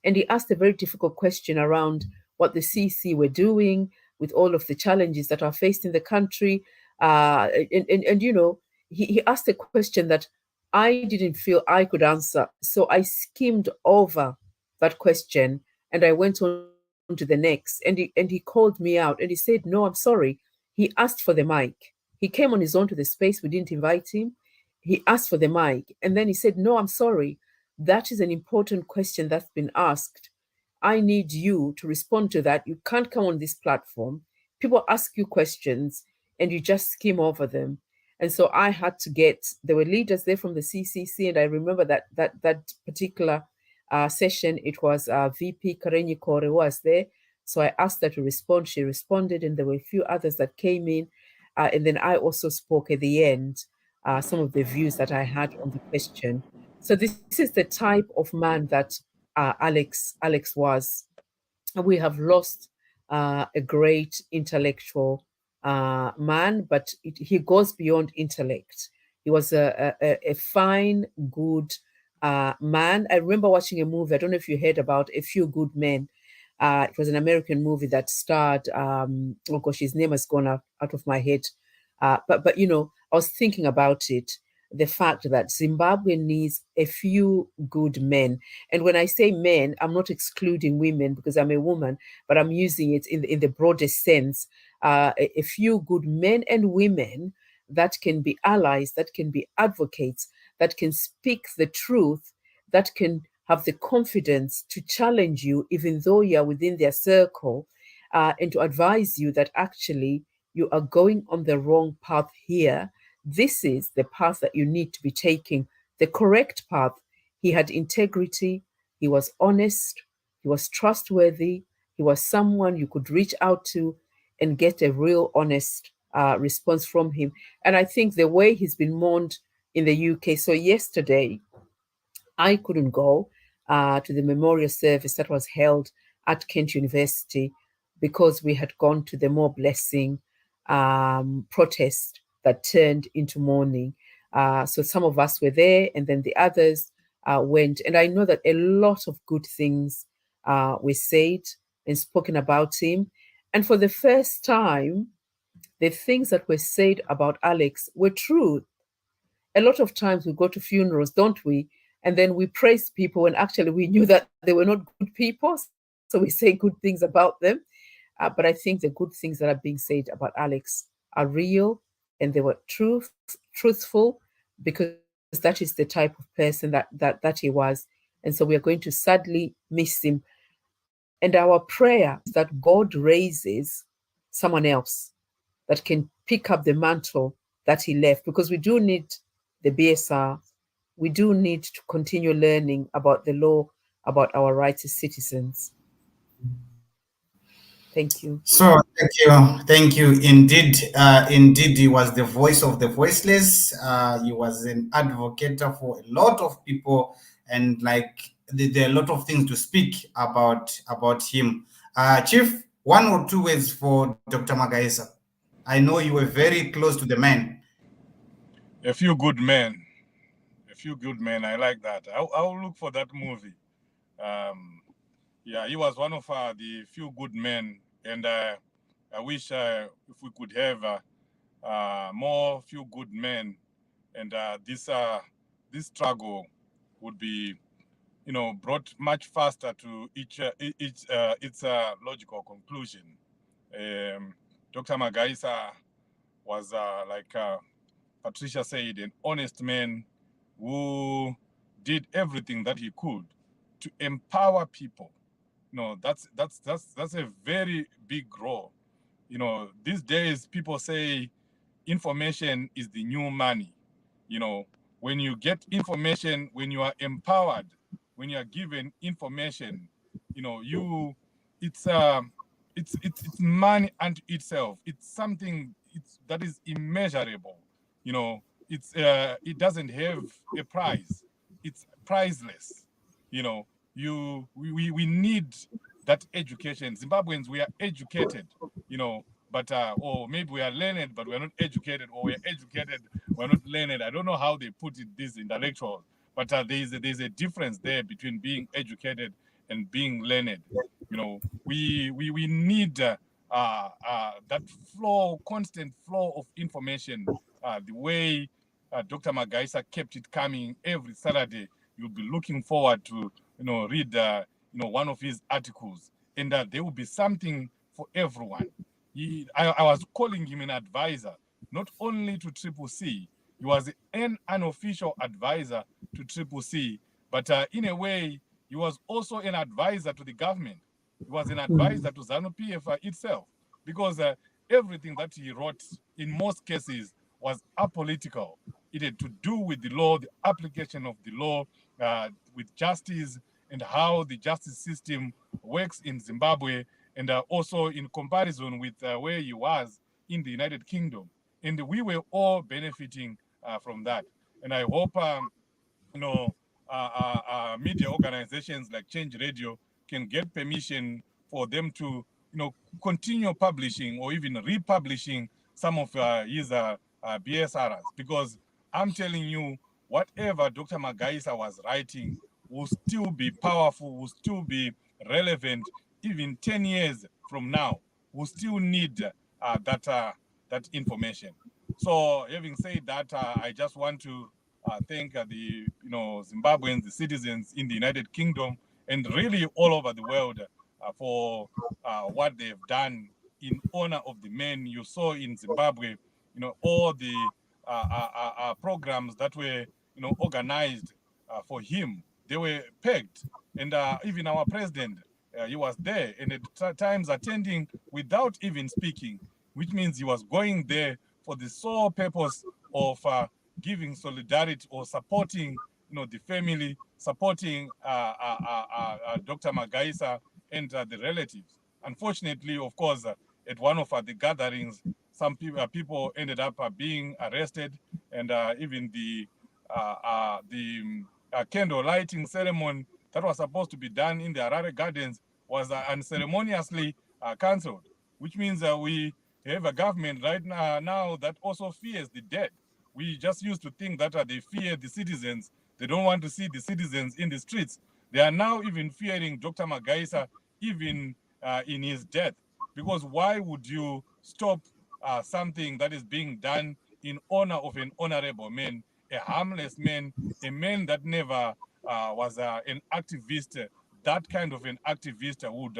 Speaker 1: And he asked a very difficult question around what the CC were doing with all of the challenges that are faced in the country. And you know, he asked a question that I didn't feel I could answer. So I skimmed over that question and I went on to the next. And he called me out and he said, no, I'm sorry. He asked for the mic. He came on his own to the space. We didn't invite him. He asked for the mic. And then he said, no, I'm sorry. That is an important question that's been asked. I need you to respond to that. You can't come on this platform. People ask you questions and you just skim over them. And so I had to there were leaders there from the CCC, and I remember that particular session, it was VP Karenyi Kore was there. So I asked her to respond. She responded, and there were a few others that came in. And then I also spoke at the end, some of the views that I had on the question. So this is the type of man that Alex was. We have lost a great intellectual man, but he goes beyond intellect. He was a fine, good man. I remember watching a movie. I don't know if you heard about A Few Good Men. It was an American movie that starred, oh gosh, his name has gone out of my head. But you know, I was thinking about it, the fact that Zimbabwe needs a few good men. And when I say men, I'm not excluding women because I'm a woman, but I'm using it in the broadest sense. A few good men and women that can be allies, that can be advocates, that can speak the truth, that can have the confidence to challenge you, even though you're within their circle, and to advise you that actually you are going on the wrong path here. This is the path that you need to be taking, the correct path. He had integrity, he was honest, he was trustworthy, he was someone you could reach out to and get a real honest response from him. And I think the way he's been mourned in the UK, so yesterday, I couldn't go to the memorial service that was held at Kent University because we had gone to the More Blessing protest that turned into mourning. So some of us were there, and then the others went. And I know that a lot of good things were said and spoken about him. And for the first time, the things that were said about Alex were true. A lot of times we go to funerals, don't we? And then we praise people when actually we knew that they were not good people. So we say good things about them. But I think the good things that are being said about Alex are real and they were truthful, because that is the type of person that he was. And so we are going to sadly miss him. And our prayer is that God raises someone else that can pick up the mantle that he left, because we do need the BSR. We do need to continue learning about the law, about our rights as citizens. Thank you.
Speaker 2: So thank you. Indeed, indeed, he was the voice of the voiceless. He was an advocate for a lot of people, and like there are a lot of things to speak about him. Chief, 1 or 2 words for Dr. Magaisa. I know you were very close to the man.
Speaker 4: A few good men. A few good men. I like that. I'll look for that movie. Yeah, he was one of the few good men, and I wish if we could have more few good men, and this struggle would be, brought much faster to its logical conclusion. Dr. Magaisa was like Patricia said, an honest man who did everything that he could to empower people. That's a very big role. These days people say information is the new money. When you get information, when you are empowered, when you are given information, it's money unto itself. It's something that is immeasurable. It doesn't have a price. It's priceless. We need that education. Zimbabweans, we are educated, but or maybe we are learned, but we're not educated, or we're educated, we're not learned. I don't know how they put it, these intellectuals, but there's a difference there between being educated and being learned. We need that constant flow of information. The way Dr. Magaisa kept it coming every Saturday, you'll be looking forward to read one of his articles, and there will be something for everyone. I was calling him an advisor, not only to Triple C. He was an unofficial advisor to Triple C, but in a way, he was also an advisor to the government. He was an advisor to ZANU-PF itself, because everything that he wrote, in most cases, was apolitical. It had to do with the law, the application of the law, with justice, and how the justice system works in Zimbabwe, and also in comparison with where he was in the United Kingdom. And we were all benefiting from that. And I hope, media organizations like Change Radio can get permission for them to, continue publishing or even republishing some of his BSRs, because I'm telling you, whatever Dr. Magaisa was writing will still be powerful, will still be relevant, even 10 years from now. We'll still need that information. So, having said that, I just want to thank the Zimbabweans, the citizens in the United Kingdom, and really all over the world for what they've done in honor of the men. You saw in Zimbabwe, all the programs that were organized for him. They were pegged, and even our president, he was there, and at times attending without even speaking, which means he was going there for the sole purpose of giving solidarity or supporting, the family, supporting Dr. Magaisa and the relatives. Unfortunately, of course, at one of the gatherings, some people ended up being arrested, and even the candle lighting ceremony that was supposed to be done in the Harare Gardens was unceremoniously cancelled, which means we have a government right now that also fears the dead. We just used to think that they fear the citizens. They don't want to see the citizens in the streets. They are now even fearing Dr. Magaisa, even in his death. Because why would you stop something that is being done in honor of an honorable man, a harmless man, a man that never was an activist? That kind of an activist would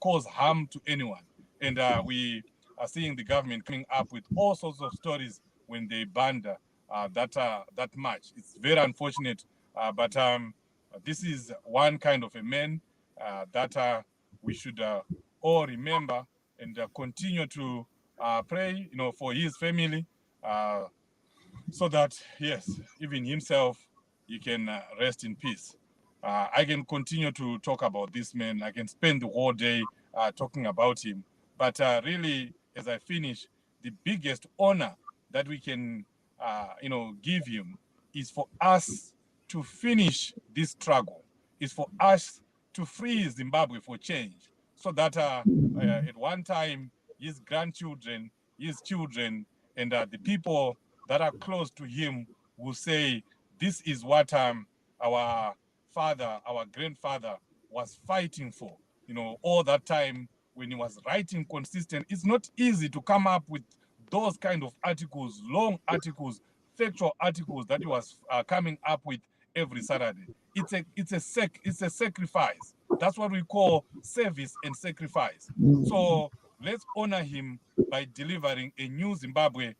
Speaker 4: cause harm to anyone. And we are seeing the government coming up with all sorts of stories when they banned that march. It's very unfortunate, but This is one kind of a man that we should all remember and continue to pray, for his family, so that, yes, even himself, he can rest in peace. I can continue to talk about this man. I can spend the whole day talking about him. But really, as I finish, the biggest honor that we can, give him is for us to finish this struggle, is for us to free Zimbabwe for change, so that at one time, his grandchildren, his children, and the people that are close to him will say, this is what our father, our grandfather was fighting for. All that time when he was writing consistent. It's not easy to come up with those kind of articles, long articles, factual articles that he was coming up with every Saturday. It's a sacrifice. That's what we call service and sacrifice. So let's honor him by delivering a new Zimbabwe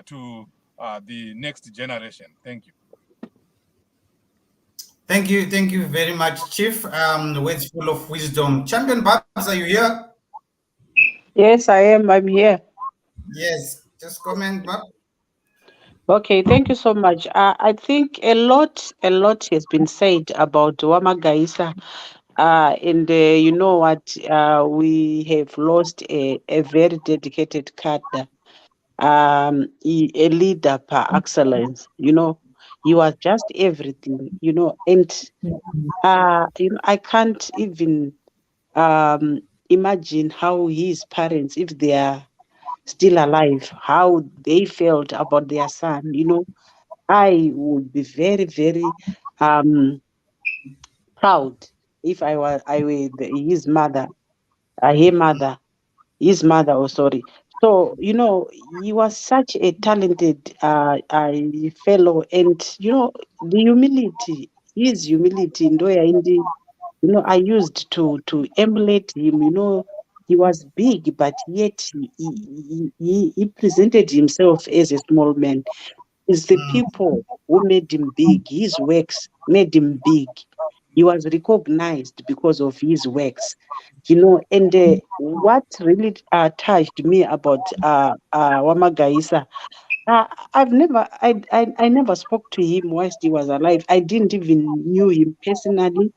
Speaker 4: to the next generation. Thank you.
Speaker 2: Thank you very much, Chief. Words full of wisdom. Champion Babs, are you here?
Speaker 3: Yes, I am. I'm here.
Speaker 2: Yes, just comment, Babs.
Speaker 3: Okay, thank you so much. I think a lot has been said about Wamagaisa. And you know what? We have lost a very dedicated cadre, a leader per excellence. He was just everything. And I can't even imagine how his parents, if they are still alive, how they felt about their son. I would be very, very proud if I were his mother, her mother, his mother. Oh, sorry. So he was such a talented fellow, and the humility, his humility, I used to emulate him. He was big, but yet he presented himself as a small man. It's the people who made him big. His works made him big. He was recognized because of his works. And what really touched me about Wamagaisa, I never spoke to him whilst he was alive. I didn't even knew him personally.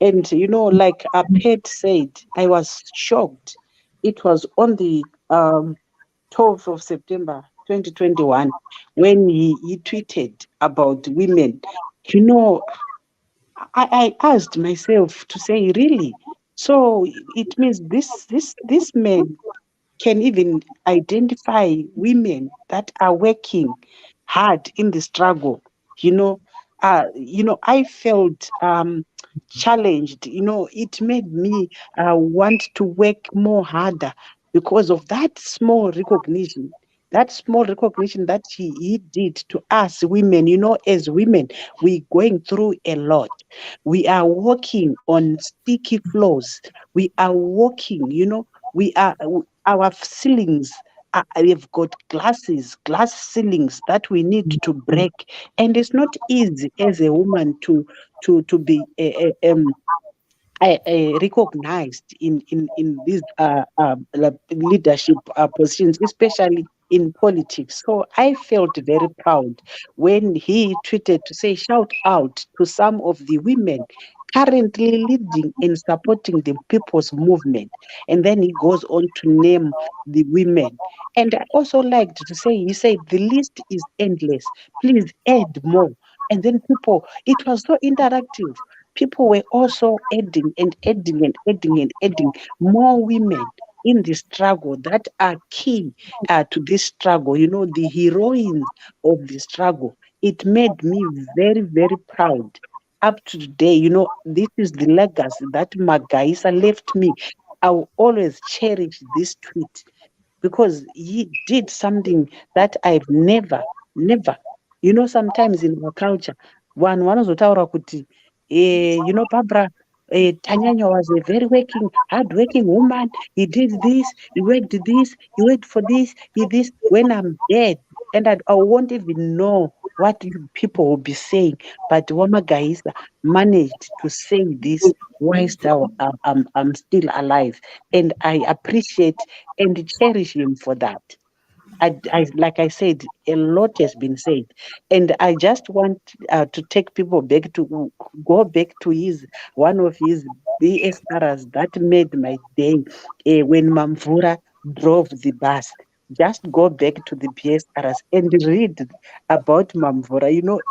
Speaker 3: And like Pet said, I was shocked. It was on the 12th of September 2021 when he tweeted about women. I asked myself to say, really? So it means this man can even identify women that are working hard in the struggle. I felt challenged. It made me want to work more harder because of that small recognition. That small recognition that he did to us women. As women, we're going through a lot. We are walking on sticky floors. We are walking, we are our ceilings. We've got glass ceilings that we need to break, and it's not easy as a woman to be recognized in these leadership positions, especially in politics. So I felt very proud when he tweeted to say, shout out to some of the women currently leading and supporting the people's movement. And then he goes on to name the women. And I also liked to say, he said, the list is endless. Please add more. And then it was so interactive. People were also adding and adding and adding and adding more women in the struggle that are key to this struggle, the heroines of the struggle. It made me very, very proud. Up to today, this is the legacy that Magaisa left me. I will always cherish this tweet because he did something that I've never. Sometimes in our culture, one wanozotaura kuti, Barbara, Tanyanya was a very hard-working woman. He did this, he worked this, he worked for this, he this. When I'm dead, and I won't even know what people will be saying. But Wamagaisa managed to say this whilst I'm still alive. And I appreciate and cherish him for that. Like I said, a lot has been said, and I just want to take people back to go back to his one of his BSRs that made my day when Mamvura drove the bus. Just go back to the BSRs and read about Mamvura. You know,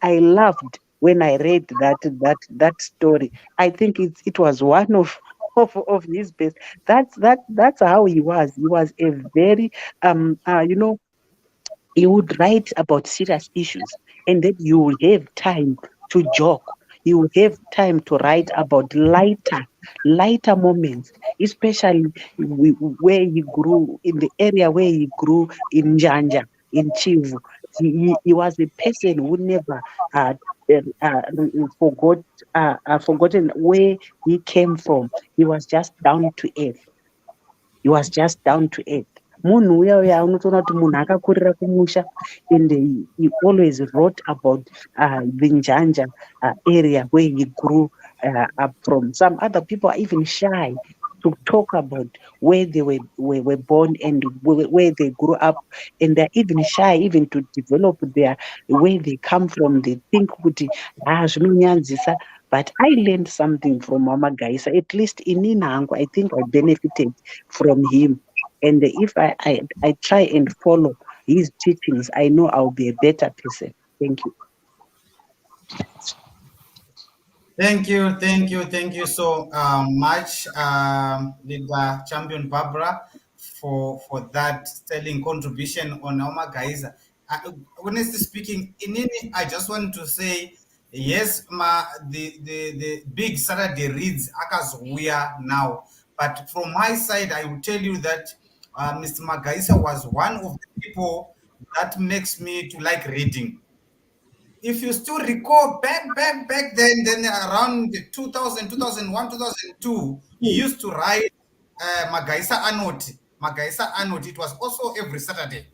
Speaker 3: I loved when I read that story. I think it was one of of his best. That's how he was. He was a very you know, you would write about serious issues, and then you will have time to joke. You will have time to write about lighter moments, especially where he grew, in the area where he grew in Njanja, in Chivu. He was a person who never uh, forgot forgotten where he came from. He was just down to earth. He was just down to earth. Munhu uya uya unotoona kuti munhu akakurira kumusha, and he always wrote about the Njanja area where he grew up from. Some other people are even shy to talk about where they were born and where they grew up, and they're even shy even to develop their where they come from. They think kuti zvinonyanzisa. But I learned something from Mama Gaisa. At least in Inango, I think I benefited from him. And if I try and follow his teachings, I know I'll be a better person. Thank you.
Speaker 2: Thank you so much, Leader Champion Barbara, for that sterling contribution on Oma Gaiza. Honestly speaking, I just want to say, yes, the big Saturday reads akazuya now, but from my side, I will tell you that Mr. Magaisa was one of the people that makes me to like reading. If you still recall back then around 2000, 2001, 2002, he used to write Magaisa Anoti. Magaisa Anoti. It was also every Saturday.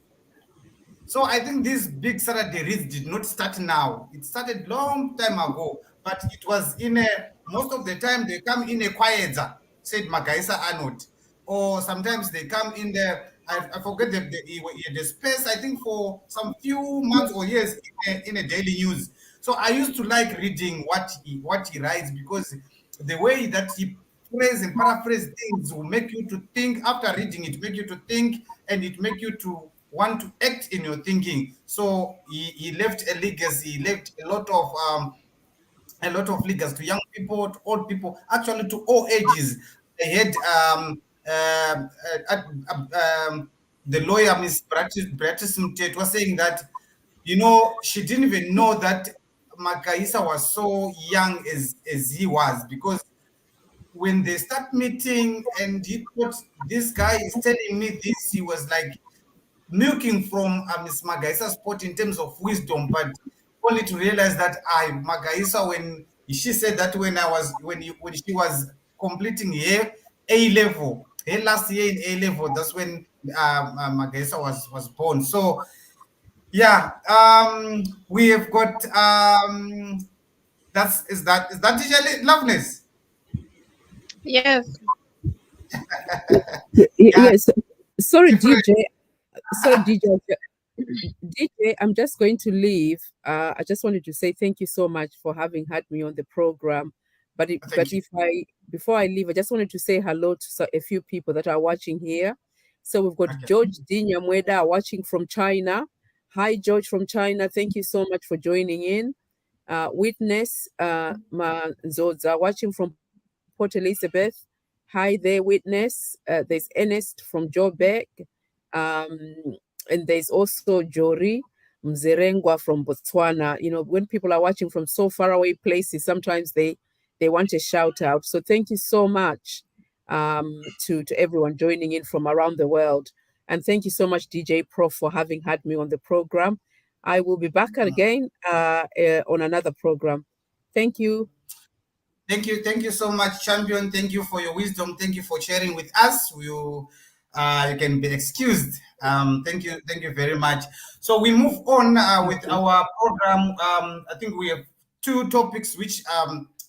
Speaker 2: So I think this big Saturday reads did not start now. It started long time ago, but it was in a, most of the time they come in a quieter, said Magaisa Anot. Or sometimes they come in the, I forget the space, I think for some few months or years in a daily news. So I used to like reading what he writes, because the way that he phrase and paraphrase things will make you to think. After reading it, make you to think, and it make you to want to act in your thinking. So he left a legacy. He left a lot of legacy to young people, to old people, actually to all ages. They had the lawyer Miss Beatrice Mtet was saying that, you know, she didn't even know that Makaisa was so young as he was, because when they start meeting and he thought this guy is telling me this, he was like milking from Miss Magaisa's pot in terms of wisdom, but only to realize that Magaisa, when she said that when she was completing her A level, her last year in A level, that's when Magaisa was born. So yeah, we have got is that DJ Loveness?
Speaker 1: Yes.
Speaker 2: Yeah,
Speaker 1: Yes. Sorry,
Speaker 2: different.
Speaker 1: DJ. Sorry, DJ. DJ, I'm just going to leave. I just wanted to say thank you so much for having had me on the program.
Speaker 2: Thank you.
Speaker 1: If I before I leave, I just wanted to say hello to a few people that are watching here. So we've got
Speaker 2: Okay.
Speaker 1: George Dinyamweda watching from China. Hi, George from China. Thank you so much for joining in. Witness Manzoza watching from Port Elizabeth. Hi there, Witness. There's Ernest from Joburg. Um, and there's also Jori Mzerengwa from Botswana. You know, when people are watching from so far away places, sometimes they want a shout out. So thank you so much to everyone joining in from around the world. And thank you so much, DJ Prof, for having had me on the program. I will be back again on another program. Thank you.
Speaker 2: Thank you so much, Champion. Thank you for your wisdom. Thank you for sharing with us. you can be excused. Thank you very much. So we move on with our program. I think we have two topics which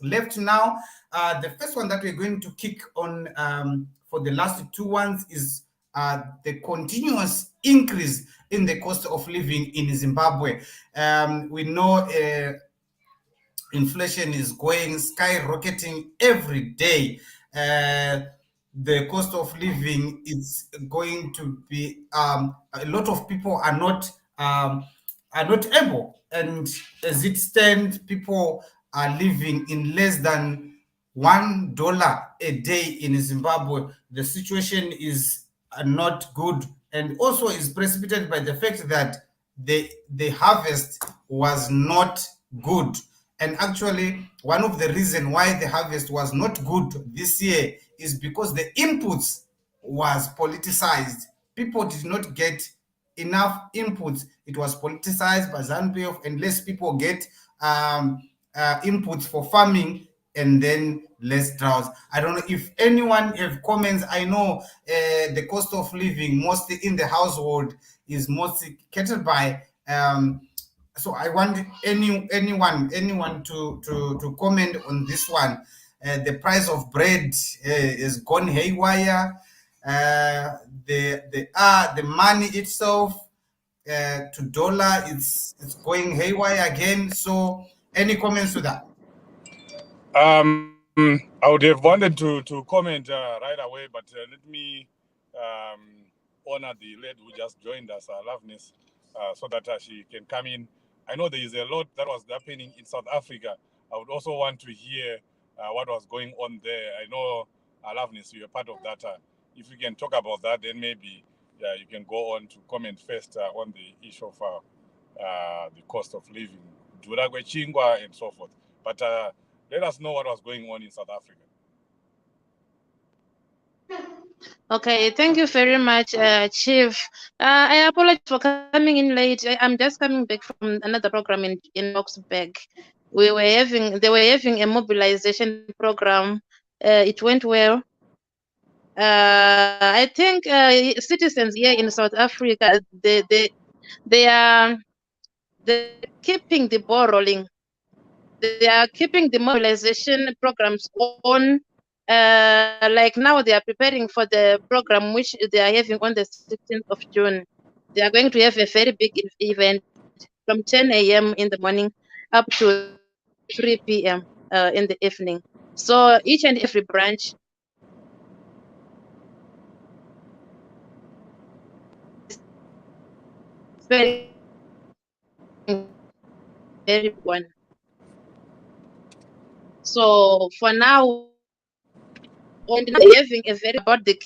Speaker 2: left now. The first one that we're going to kick on for the last two ones is the continuous increase in the cost of living in Zimbabwe. We know inflation is going skyrocketing every day. The cost of living is going to be a lot of people are not able, and as it stands, people are living in less than $1 a day in Zimbabwe. The situation is not good, and also is precipitated by the fact that the harvest was not good. And actually, one of the reasons why the harvest was not good this year is because the inputs was politicized. People did not get enough inputs. It was politicized by ZANU-PF, and less people get inputs for farming, and then less droughts. I don't know if anyone have comments. I know the cost of living mostly in the household is mostly catered by so I want anyone to comment on this one. The price of bread is gone haywire. The money itself to dollar, it's going haywire again. So any comments to that?
Speaker 4: I would have wanted to comment right away, but let me honor the lady who just joined us, Loveness, so that she can come in. I know there is a lot that was happening in South Africa. I would also want to hear what was going on there. I know, Loveness, you are part of that. If you can talk about that, then maybe you can go on to comment first on the issue of the cost of living, Duragwe Chingwa, and so forth. But let us know what was going on in South Africa.
Speaker 7: Okay, thank you very much, Chief. I apologize for coming in late. I'm just coming back from another program in Boxburg. They were having a mobilization program. It went well. I think citizens here in South Africa, they are keeping the ball rolling. They are keeping the mobilization programs on. Like now, they are preparing for the program which they are having on the 16th of June. They are going to have a very big event from 10 a.m. in the morning up to 3 p.m. In the evening. So each and every branch is very one. So for now, having a very about the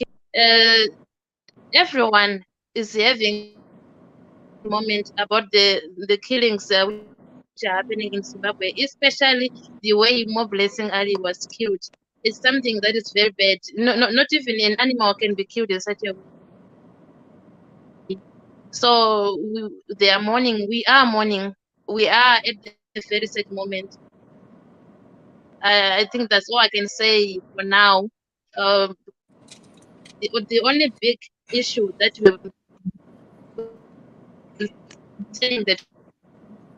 Speaker 7: everyone is having moment about the killings which are happening in Zimbabwe, especially the way Mo Blessing Ali was killed. It's something that is very bad. Not even an animal can be killed in such a way. So they are mourning. We are mourning. We are at a very sad moment. I think that's all I can say for now. The only big issue that we're saying that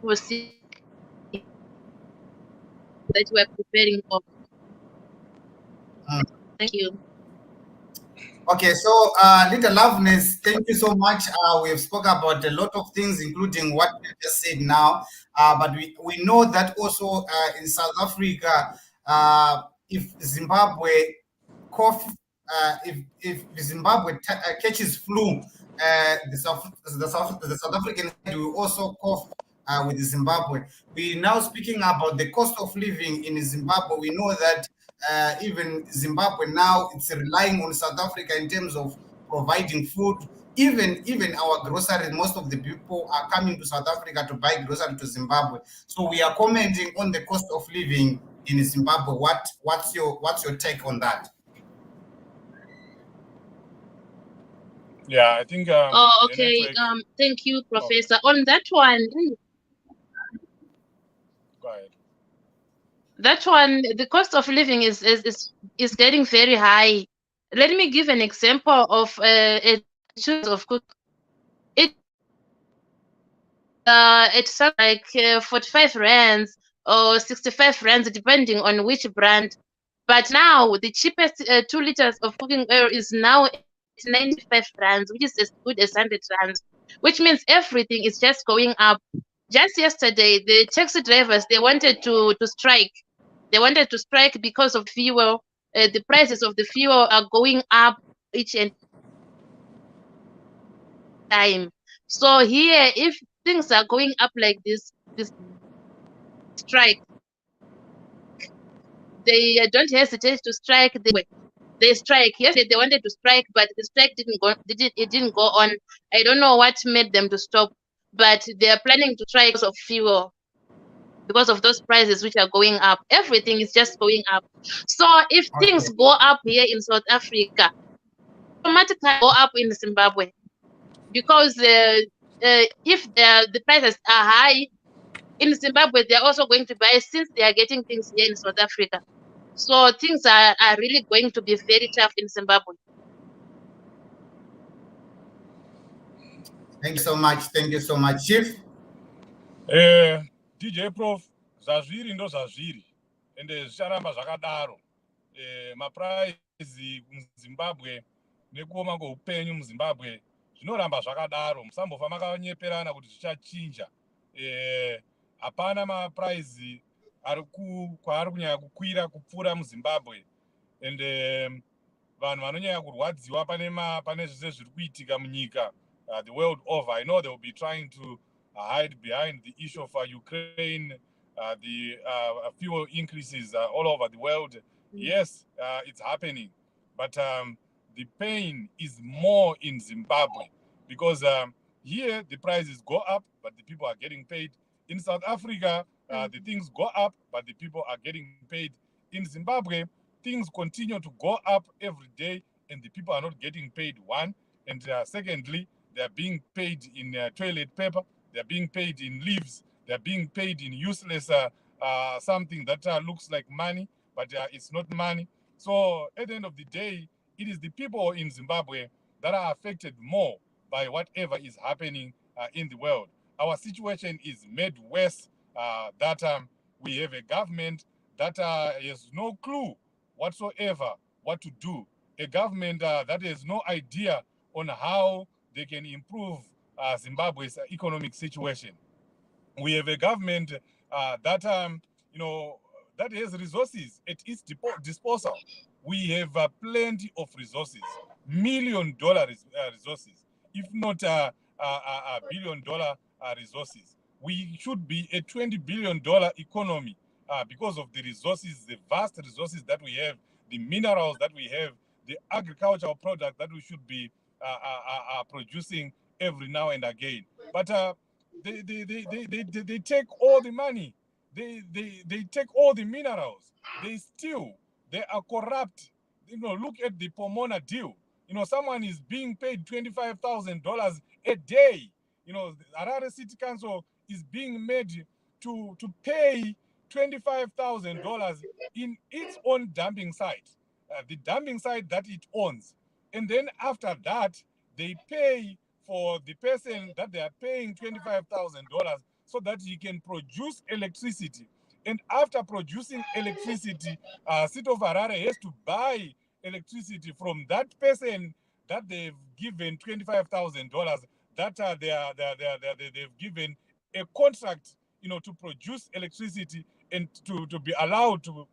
Speaker 7: we're seeing that we're preparing for. Thank you.
Speaker 2: Okay, so Little Loveness, thank you so much. We have spoken about a lot of things, including what you just said now. But we know that also in South Africa, if Zimbabwe cough, if Zimbabwe catches flu, the South African side will also cough with Zimbabwe. We're now speaking about the cost of living in Zimbabwe. We know that even Zimbabwe now, it's relying on South Africa in terms of providing food. Even our groceries, most of the people are coming to South Africa to buy groceries to Zimbabwe. So we are commenting on the cost of living in Zimbabwe. What's your take on that?
Speaker 4: Yeah, I think.
Speaker 7: Oh, okay. Thank you, Professor. On that one.
Speaker 4: Go ahead.
Speaker 7: That one, the cost of living is getting very high. let me give an example of a choice of cook. It it's something like 45 rands or 65 rands, depending on which brand. But now the cheapest 2 liters of cooking oil is now at 95 rands, which is as good as 100 rands, which means everything is just going up. Just yesterday, the taxi drivers, they wanted to strike. They wanted to strike because of fuel. The prices of the fuel are going up each and time. So here, if things are going up like this strike, they don't hesitate to strike. They strike. Yes, they wanted to strike, but the strike didn't go. It didn't go on. I don't know what made them to stop, but they are planning to strike because of fuel, because of those prices which are going up. Everything is just going up. So if things
Speaker 2: Okay.
Speaker 7: go up here in South Africa, automatically go up in Zimbabwe, because if the prices are high in Zimbabwe, they're also going to buy, since they are getting things here in South Africa. So things are really going to be very tough in Zimbabwe.
Speaker 2: Thank you so much. Thank you so much, Chief.
Speaker 4: DJ Prof, zvazviri ndo zvazviri ende zvicharamba zvakadaro. Mapuraizi muZimbabwe nekuoma kweupenyu muZimbabwe zvinoramba zvakadaro. Musambofa makanyeperana kuti zvichachinja. Hapana mapuraizi kwaari kunyanya kukwira kupfuura muZimbabwe, ende vanhu vanonyanya kurwadziwa pane zvese zviri kuitika munyika the world over. I know they will be trying to hide behind the issue of Ukraine, the fuel increases all over the world. Yes, it's happening, but the pain is more in Zimbabwe, because here the prices go up, but the people are getting paid. In South Africa, the things go up, but the people are getting paid. In Zimbabwe, things continue to go up every day, and the people are not getting paid, one. And secondly, they are being paid in toilet paper, they are being paid in leaves, they are being paid in useless something that looks like money, but it's not money. So at the end of the day, it is the people in Zimbabwe that are affected more by whatever is happening in the world. Our situation is made worse that we have a government that has no clue whatsoever what to do. A government that has no idea on how they can improve Zimbabwe's economic situation. We have a government that that has resources at its disposal. We have plenty of resources, $1 million resources, if not $1 billion resources. We should be a $20 billion economy because of the resources, the vast resources that we have, the minerals that we have, the agricultural product that we should be producing every now and again. But they take all the money, they take all the minerals, they steal, they are corrupt. Look at the Pomona deal. Someone is being paid $25,000 a day. The Harare City Council is being made to pay $25,000 in its own dumping site, the dumping site that it owns. And then after that, they pay for the person that they are paying $25,000 so that he can produce electricity. And after producing electricity, City of Harare has to buy electricity from that person that they've given $25,000, that they've given a contract, to produce electricity and to be allowed to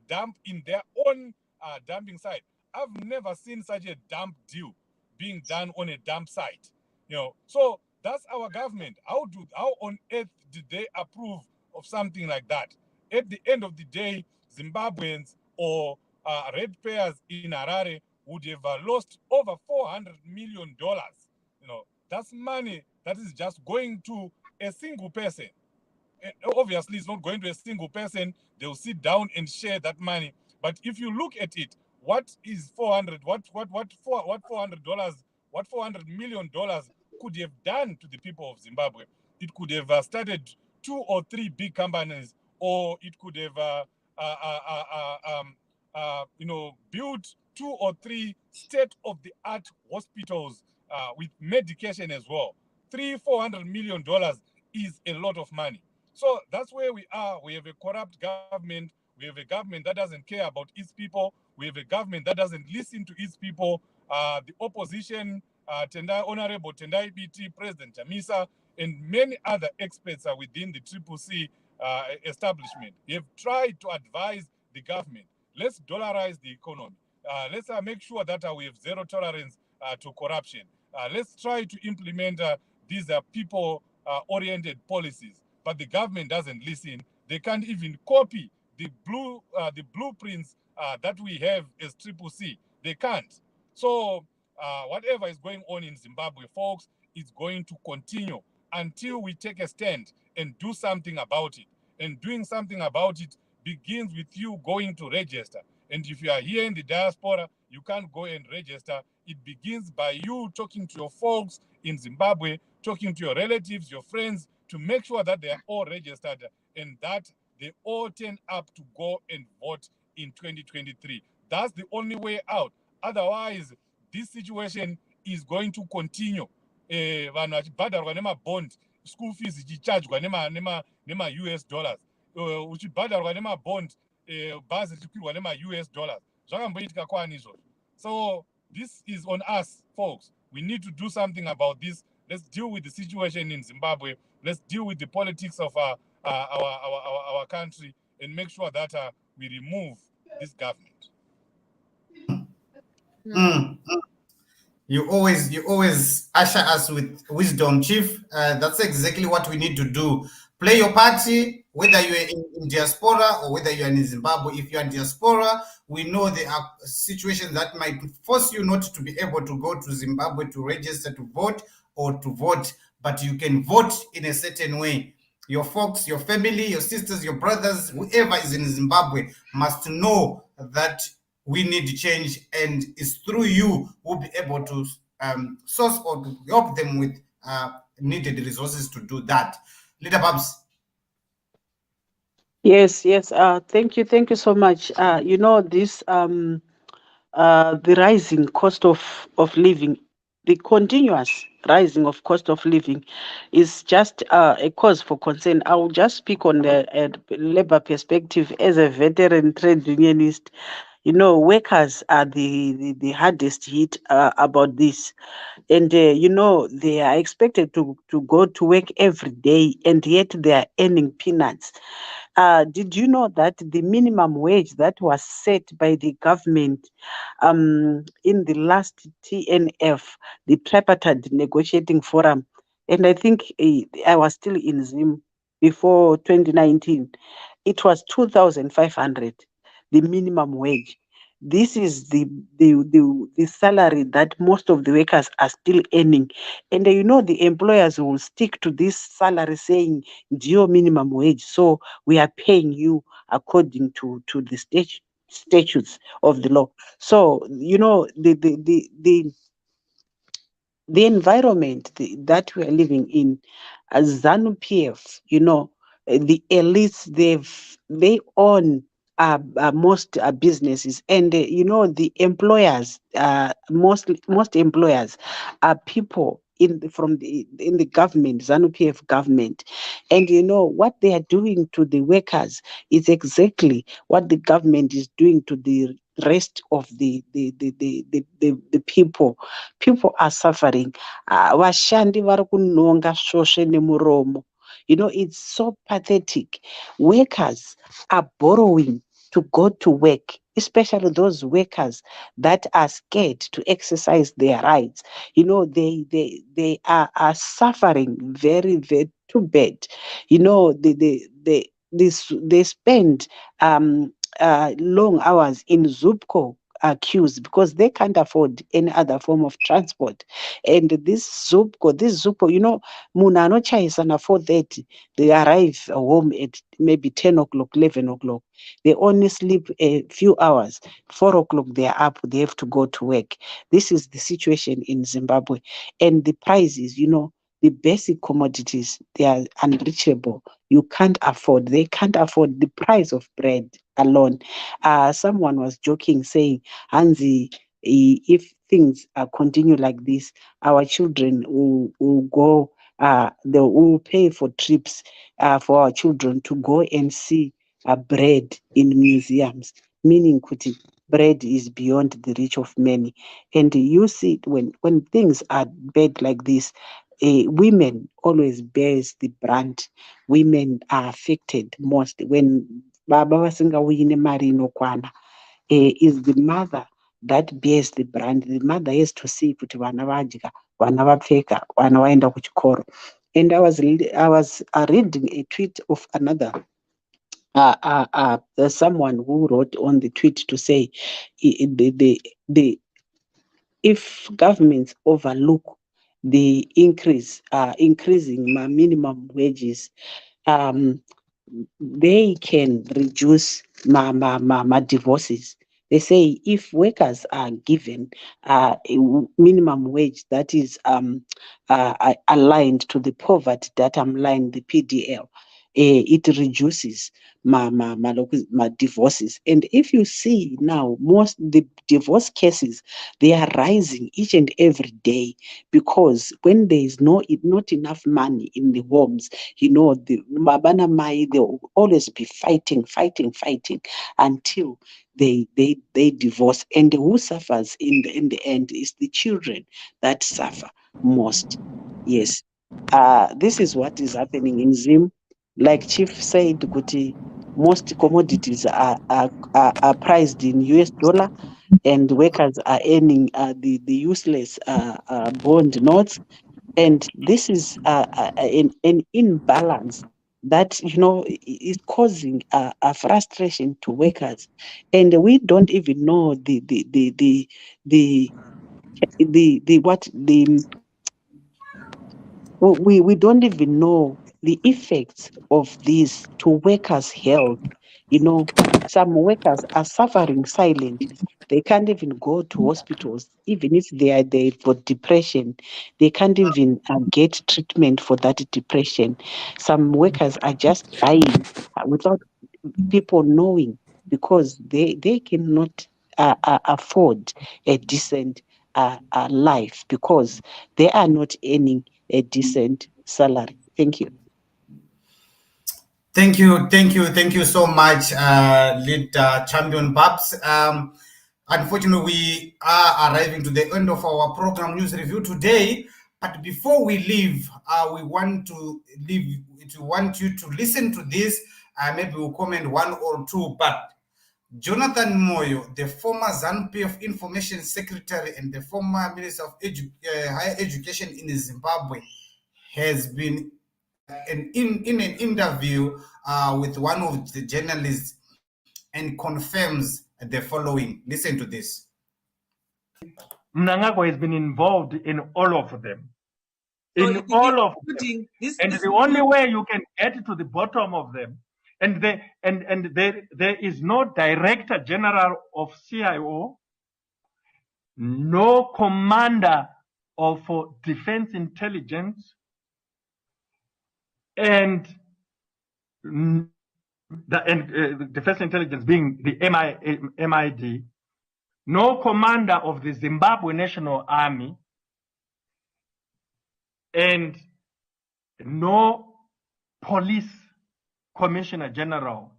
Speaker 4: dump in their own dumping site. I've never seen such a dump deal being done on a dump site. So that's our government. How on earth did they approve of something like that? At the end of the day, Zimbabweans or ratepayers in Harare would have lost over $400 million. That's money that is just going to a single person. Obviously, it's not going to a single person. They'll sit down and share that money. But if you look at it, what is $400? What $400 million could have done to the people of Zimbabwe? It could have started 2 or 3 big companies, or it could have built 2 or 3 state-of-the-art hospitals with medication as well. $300-400 million is a lot of money. So that's where we are. We have a corrupt government. We have a government that doesn't care about its people. We have a government that doesn't listen to its people. The opposition, Honorable Tendai BT, President Chamisa, and many other experts are within the CCC establishment. They have tried to advise the government. Let's dollarize the economy. Let's make sure that we have zero tolerance to corruption. Let's try to implement these people-oriented policies. But the government doesn't listen. They can't even copy the blueprints that we have as CCC. They can't. So whatever is going on in Zimbabwe, folks, is going to continue until we take a stand and do something about it. And doing something about it begins with you going to register. And if you are here in the diaspora, you can't go and register. It begins by you talking to your folks in Zimbabwe, talking to your relatives, your friends, to make sure that they are all registered and that they all turn up to go and vote in 2023. That's the only way out. Otherwise, this situation is going to continue. Vanhu vachibhadharwa nemabond, school fees zvichichargwa nema-US dollars. Uchibhadharwa nemabond, bhazi richikwirwa nema-US dollars. Zvakamboitika kwani izvozvo. So this is on us, folks. We need to do something about this. Let's deal with the situation in Zimbabwe. Let's deal with the politics of our country and make sure that we remove this government.
Speaker 2: You always usher us with wisdom, Chief. That's exactly what we need to do. Play your party, whether you're in diaspora or whether you're in Zimbabwe. If you're in diaspora, we know there are situations that might force you not to be able to go to Zimbabwe to register to vote or to vote, but you can vote in a certain way. Your folks, your family, your sisters, your brothers, whoever is in Zimbabwe must know that we need change, and it's through you we'll be able to source or to help them with needed resources to do that. Leader Babs.
Speaker 3: Yes. Thank you so much. This the rising cost of living, the continuous rising of cost of living is just a cause for concern. I will just speak on the labor perspective as a veteran trade unionist. Workers are the hardest hit about this. And, they are expected to go to work every day, and yet they are earning peanuts. Did you know that the minimum wage that was set by the government in the last TNF, the Tripartite Negotiating Forum, and I think I was still in Zim before 2019, it was 2,500, the minimum wage. This is the salary that most of the workers are still earning. And the employers will stick to this salary saying your minimum wage. So we are paying you according to the statutes of the law. So, the environment that we are living in, as ZANU-PF, the elites, they own most businesses, and the employers, most employers are people in the government, ZANU-PF government, and what they are doing to the workers is exactly what the government is doing to the rest of the people. People are suffering. Vashandi vari kunonga svosve nemuromo. It's so pathetic. Workers are borrowing to go to work, especially those workers that are scared to exercise their rights. They are suffering very, very too bad. They spend long hours in Zupco queues because they can't afford any other form of transport. And this Zupco, munhu anochayisana 4:30, they arrive home at maybe 10 o'clock, 11 o'clock. They only sleep a few hours. 4 o'clock, they are up, they have to go to work. This is the situation in Zimbabwe. And the prices, the basic commodities, they are unreachable. They can't afford the price of bread alone. Someone was joking, saying, Hansi, if things continue like this, our children will go, they will pay for trips for our children to go and see bread in museums, meaning kuti bread is beyond the reach of many. And you see, when things are bad like this, women always bears the brunt. Women are affected most when baba vasingauyi nemari inokwana. Is the mother that bears the brunt. The mother has to see kuti vana vadya, vana vapfeka, vana vaenda kuchikoro. And I was reading a tweet of another someone who wrote on the tweet to say the if governments overlook the increasing minimum wages, they can reduce my divorces. They say if workers are given a minimum wage that is aligned to the poverty data line, the PDL, it reduces my divorces. And if you see now, most the divorce cases, they are rising each and every day, because when there is not enough money in the homes, the Mabana Mai, they will always be fighting until they divorce. And who suffers in the end is the children that suffer most. Yes. This is what is happening in Zim. Like Chief said, Kuti, most commodities are priced in US dollar, and workers are earning the useless bond notes. And this is an imbalance that is causing a frustration to workers, and we don't even know we don't even know the effects of this to workers' health. Some workers are suffering silently. They can't even go to hospitals, even if they are there for depression. They can't even get treatment for that depression. Some workers are just dying without people knowing, because they cannot afford a decent life, because they are not earning a decent salary. Thank you.
Speaker 2: Thank you so much, lead champion Babs. Unfortunately, we are arriving to the end of our program news review today. But before we leave, we want you to listen to this. Maybe we'll comment one or two. But Jonathan Moyo, the former ZANU-PF Information Secretary and the former Minister of Higher Education in Zimbabwe, has been in an interview with one of the journalists and confirms the following. Listen to this.
Speaker 8: Mnangagwa has been involved in all of them. And the only way you can get to the bottom of them, and there is no Director General of CIO, no Commander of Defense Intelligence, and Defense Intelligence being the MID, no Commander of the Zimbabwe National Army, and no Police Commissioner General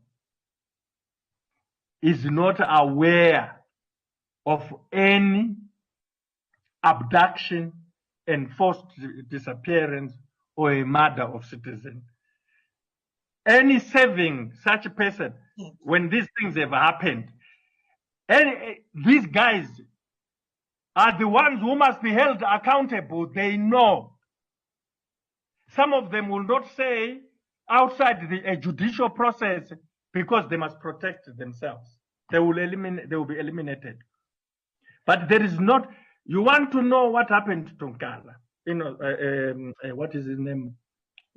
Speaker 8: is not aware of any abduction and forced disappearance or a murder of citizens. Any saving such a person when these things have happened, these guys are the ones who must be held accountable. They know. Some of them will not say outside the judicial process because they must protect themselves. They will be eliminated. But there is not. You want to know what happened to Nkala? What is his name?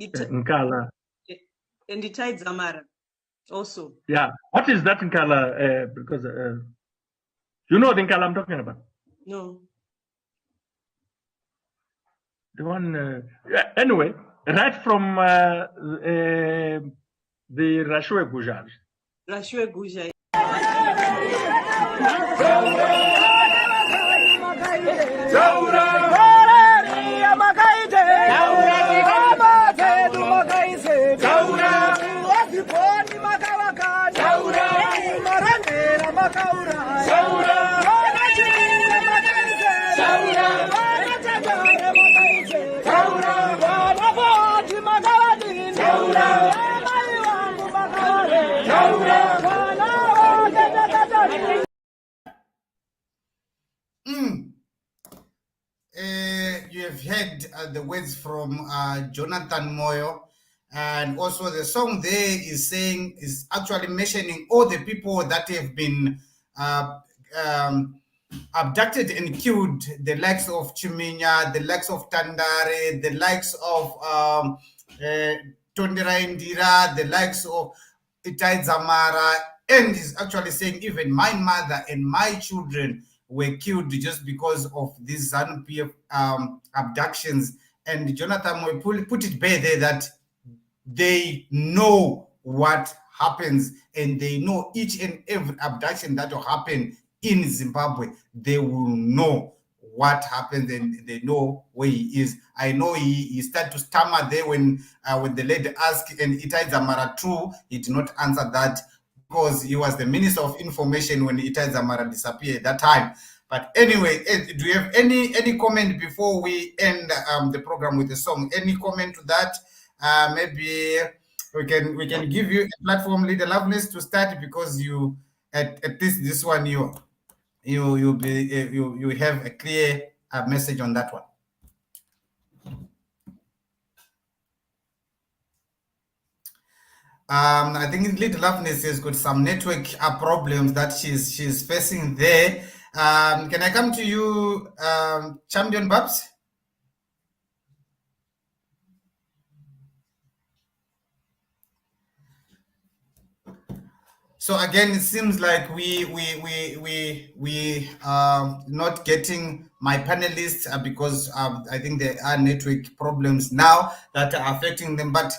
Speaker 8: Nkala.
Speaker 9: And it tied Zamara also.
Speaker 8: Yeah. What is that Nkala? Because you know the Nkala I'm talking about?
Speaker 9: No.
Speaker 8: The one. Anyway, right from the Rashwe Gujar.
Speaker 9: Rashwe Guja.
Speaker 2: You have heard the words from Jonathan Moyo, and also the song there is actually mentioning all the people that have been abducted and killed, the likes of Chiminya, the likes of Tandare, the likes of Tondera Indira, the likes of Itai Zamara, and he's actually saying even my mother and my children were killed just because of these ZANU-PF abductions. And Jonathan will put it bare there that they know what happens, and they know each and every abduction that will happen in Zimbabwe. They will know what happened, and they know where he is. I know he started to stammer there when the lady asked, and Itai Zamara too, he did not answer that, because he was the Minister of Information when Itai Zamara disappeared at that time. But anyway, do you have any comment before we end the program with the song? Any comment to that? Maybe we can give you a platform, Leader Loveness, to start, because you at least this one you have a clear message on that one. I think Leader Loveness has got some network problems that she's facing there. Can I come to you, Champion Babs? So again, it seems like we not getting my panelists because I think there are network problems now that are affecting them. But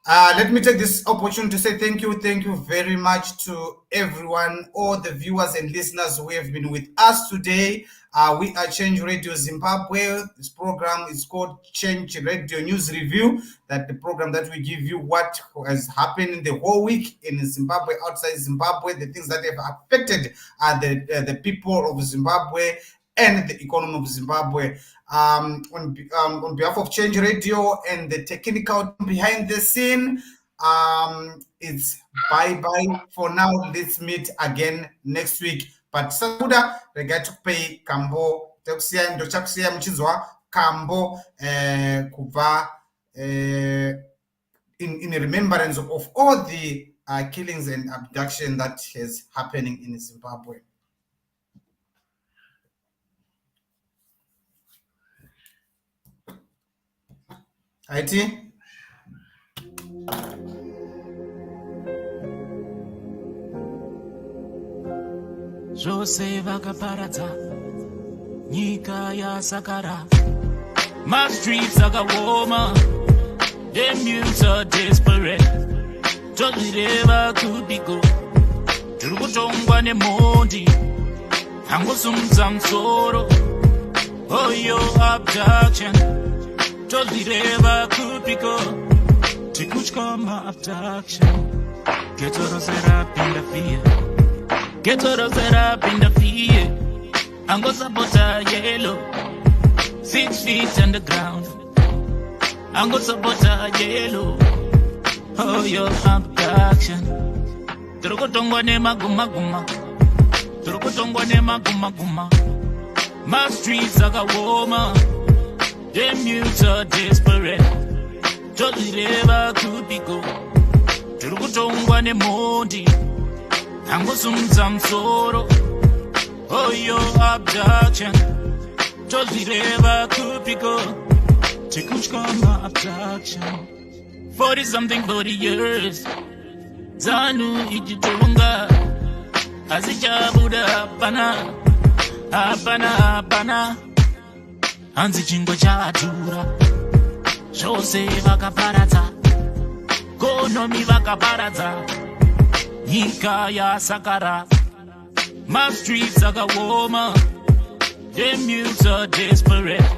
Speaker 2: let me take this opportunity to say thank you very much to everyone, all the viewers and listeners who have been with us today. We are Change Radio Zimbabwe. This program is called Change Radio News Review. That the program that we give you what has happened in the whole week in Zimbabwe, outside Zimbabwe, the things that have affected the people of Zimbabwe and the economy of Zimbabwe. On behalf of Change Radio and the technical behind the scene, it's bye-bye for now. Let's meet again next week. But Sakuda, we get to pay Kambo, Toxia, Dochaxia, Mchizwa, Kambo, Kuva, in remembrance of all the killings and abduction that is happening in Zimbabwe. IT?
Speaker 10: Jose vakaparadza nyika yasakara, my streets akaoma, them youths are desperate, tozvireva kuti go tiri kutongwa nemhondi angosumudza musoro, oyo abduction tozvireva kuti go tikutya maabduction, ghetto rose rapinda fear, ghetto rose rapinda fear, angosapota yellow 6 feet underground, angosapota yellow, oh your abduction, turukutongwa nemaguma, turukutongwa nemaguma, my streets akaoma, them youths are desperate, tozvireva kuti go turukutongwa nemhondi angosumudza musoro, oyo abduction tozvireva kuti go tikutya maabduction. 40 something 40 years ZANU ichitonga, asi chabuda hapana, hanzi chingwa chadhura, zvose vakaparadza, konomi vakaparadza, nyika yasakara. My streets are warmer. Them youths are desperate.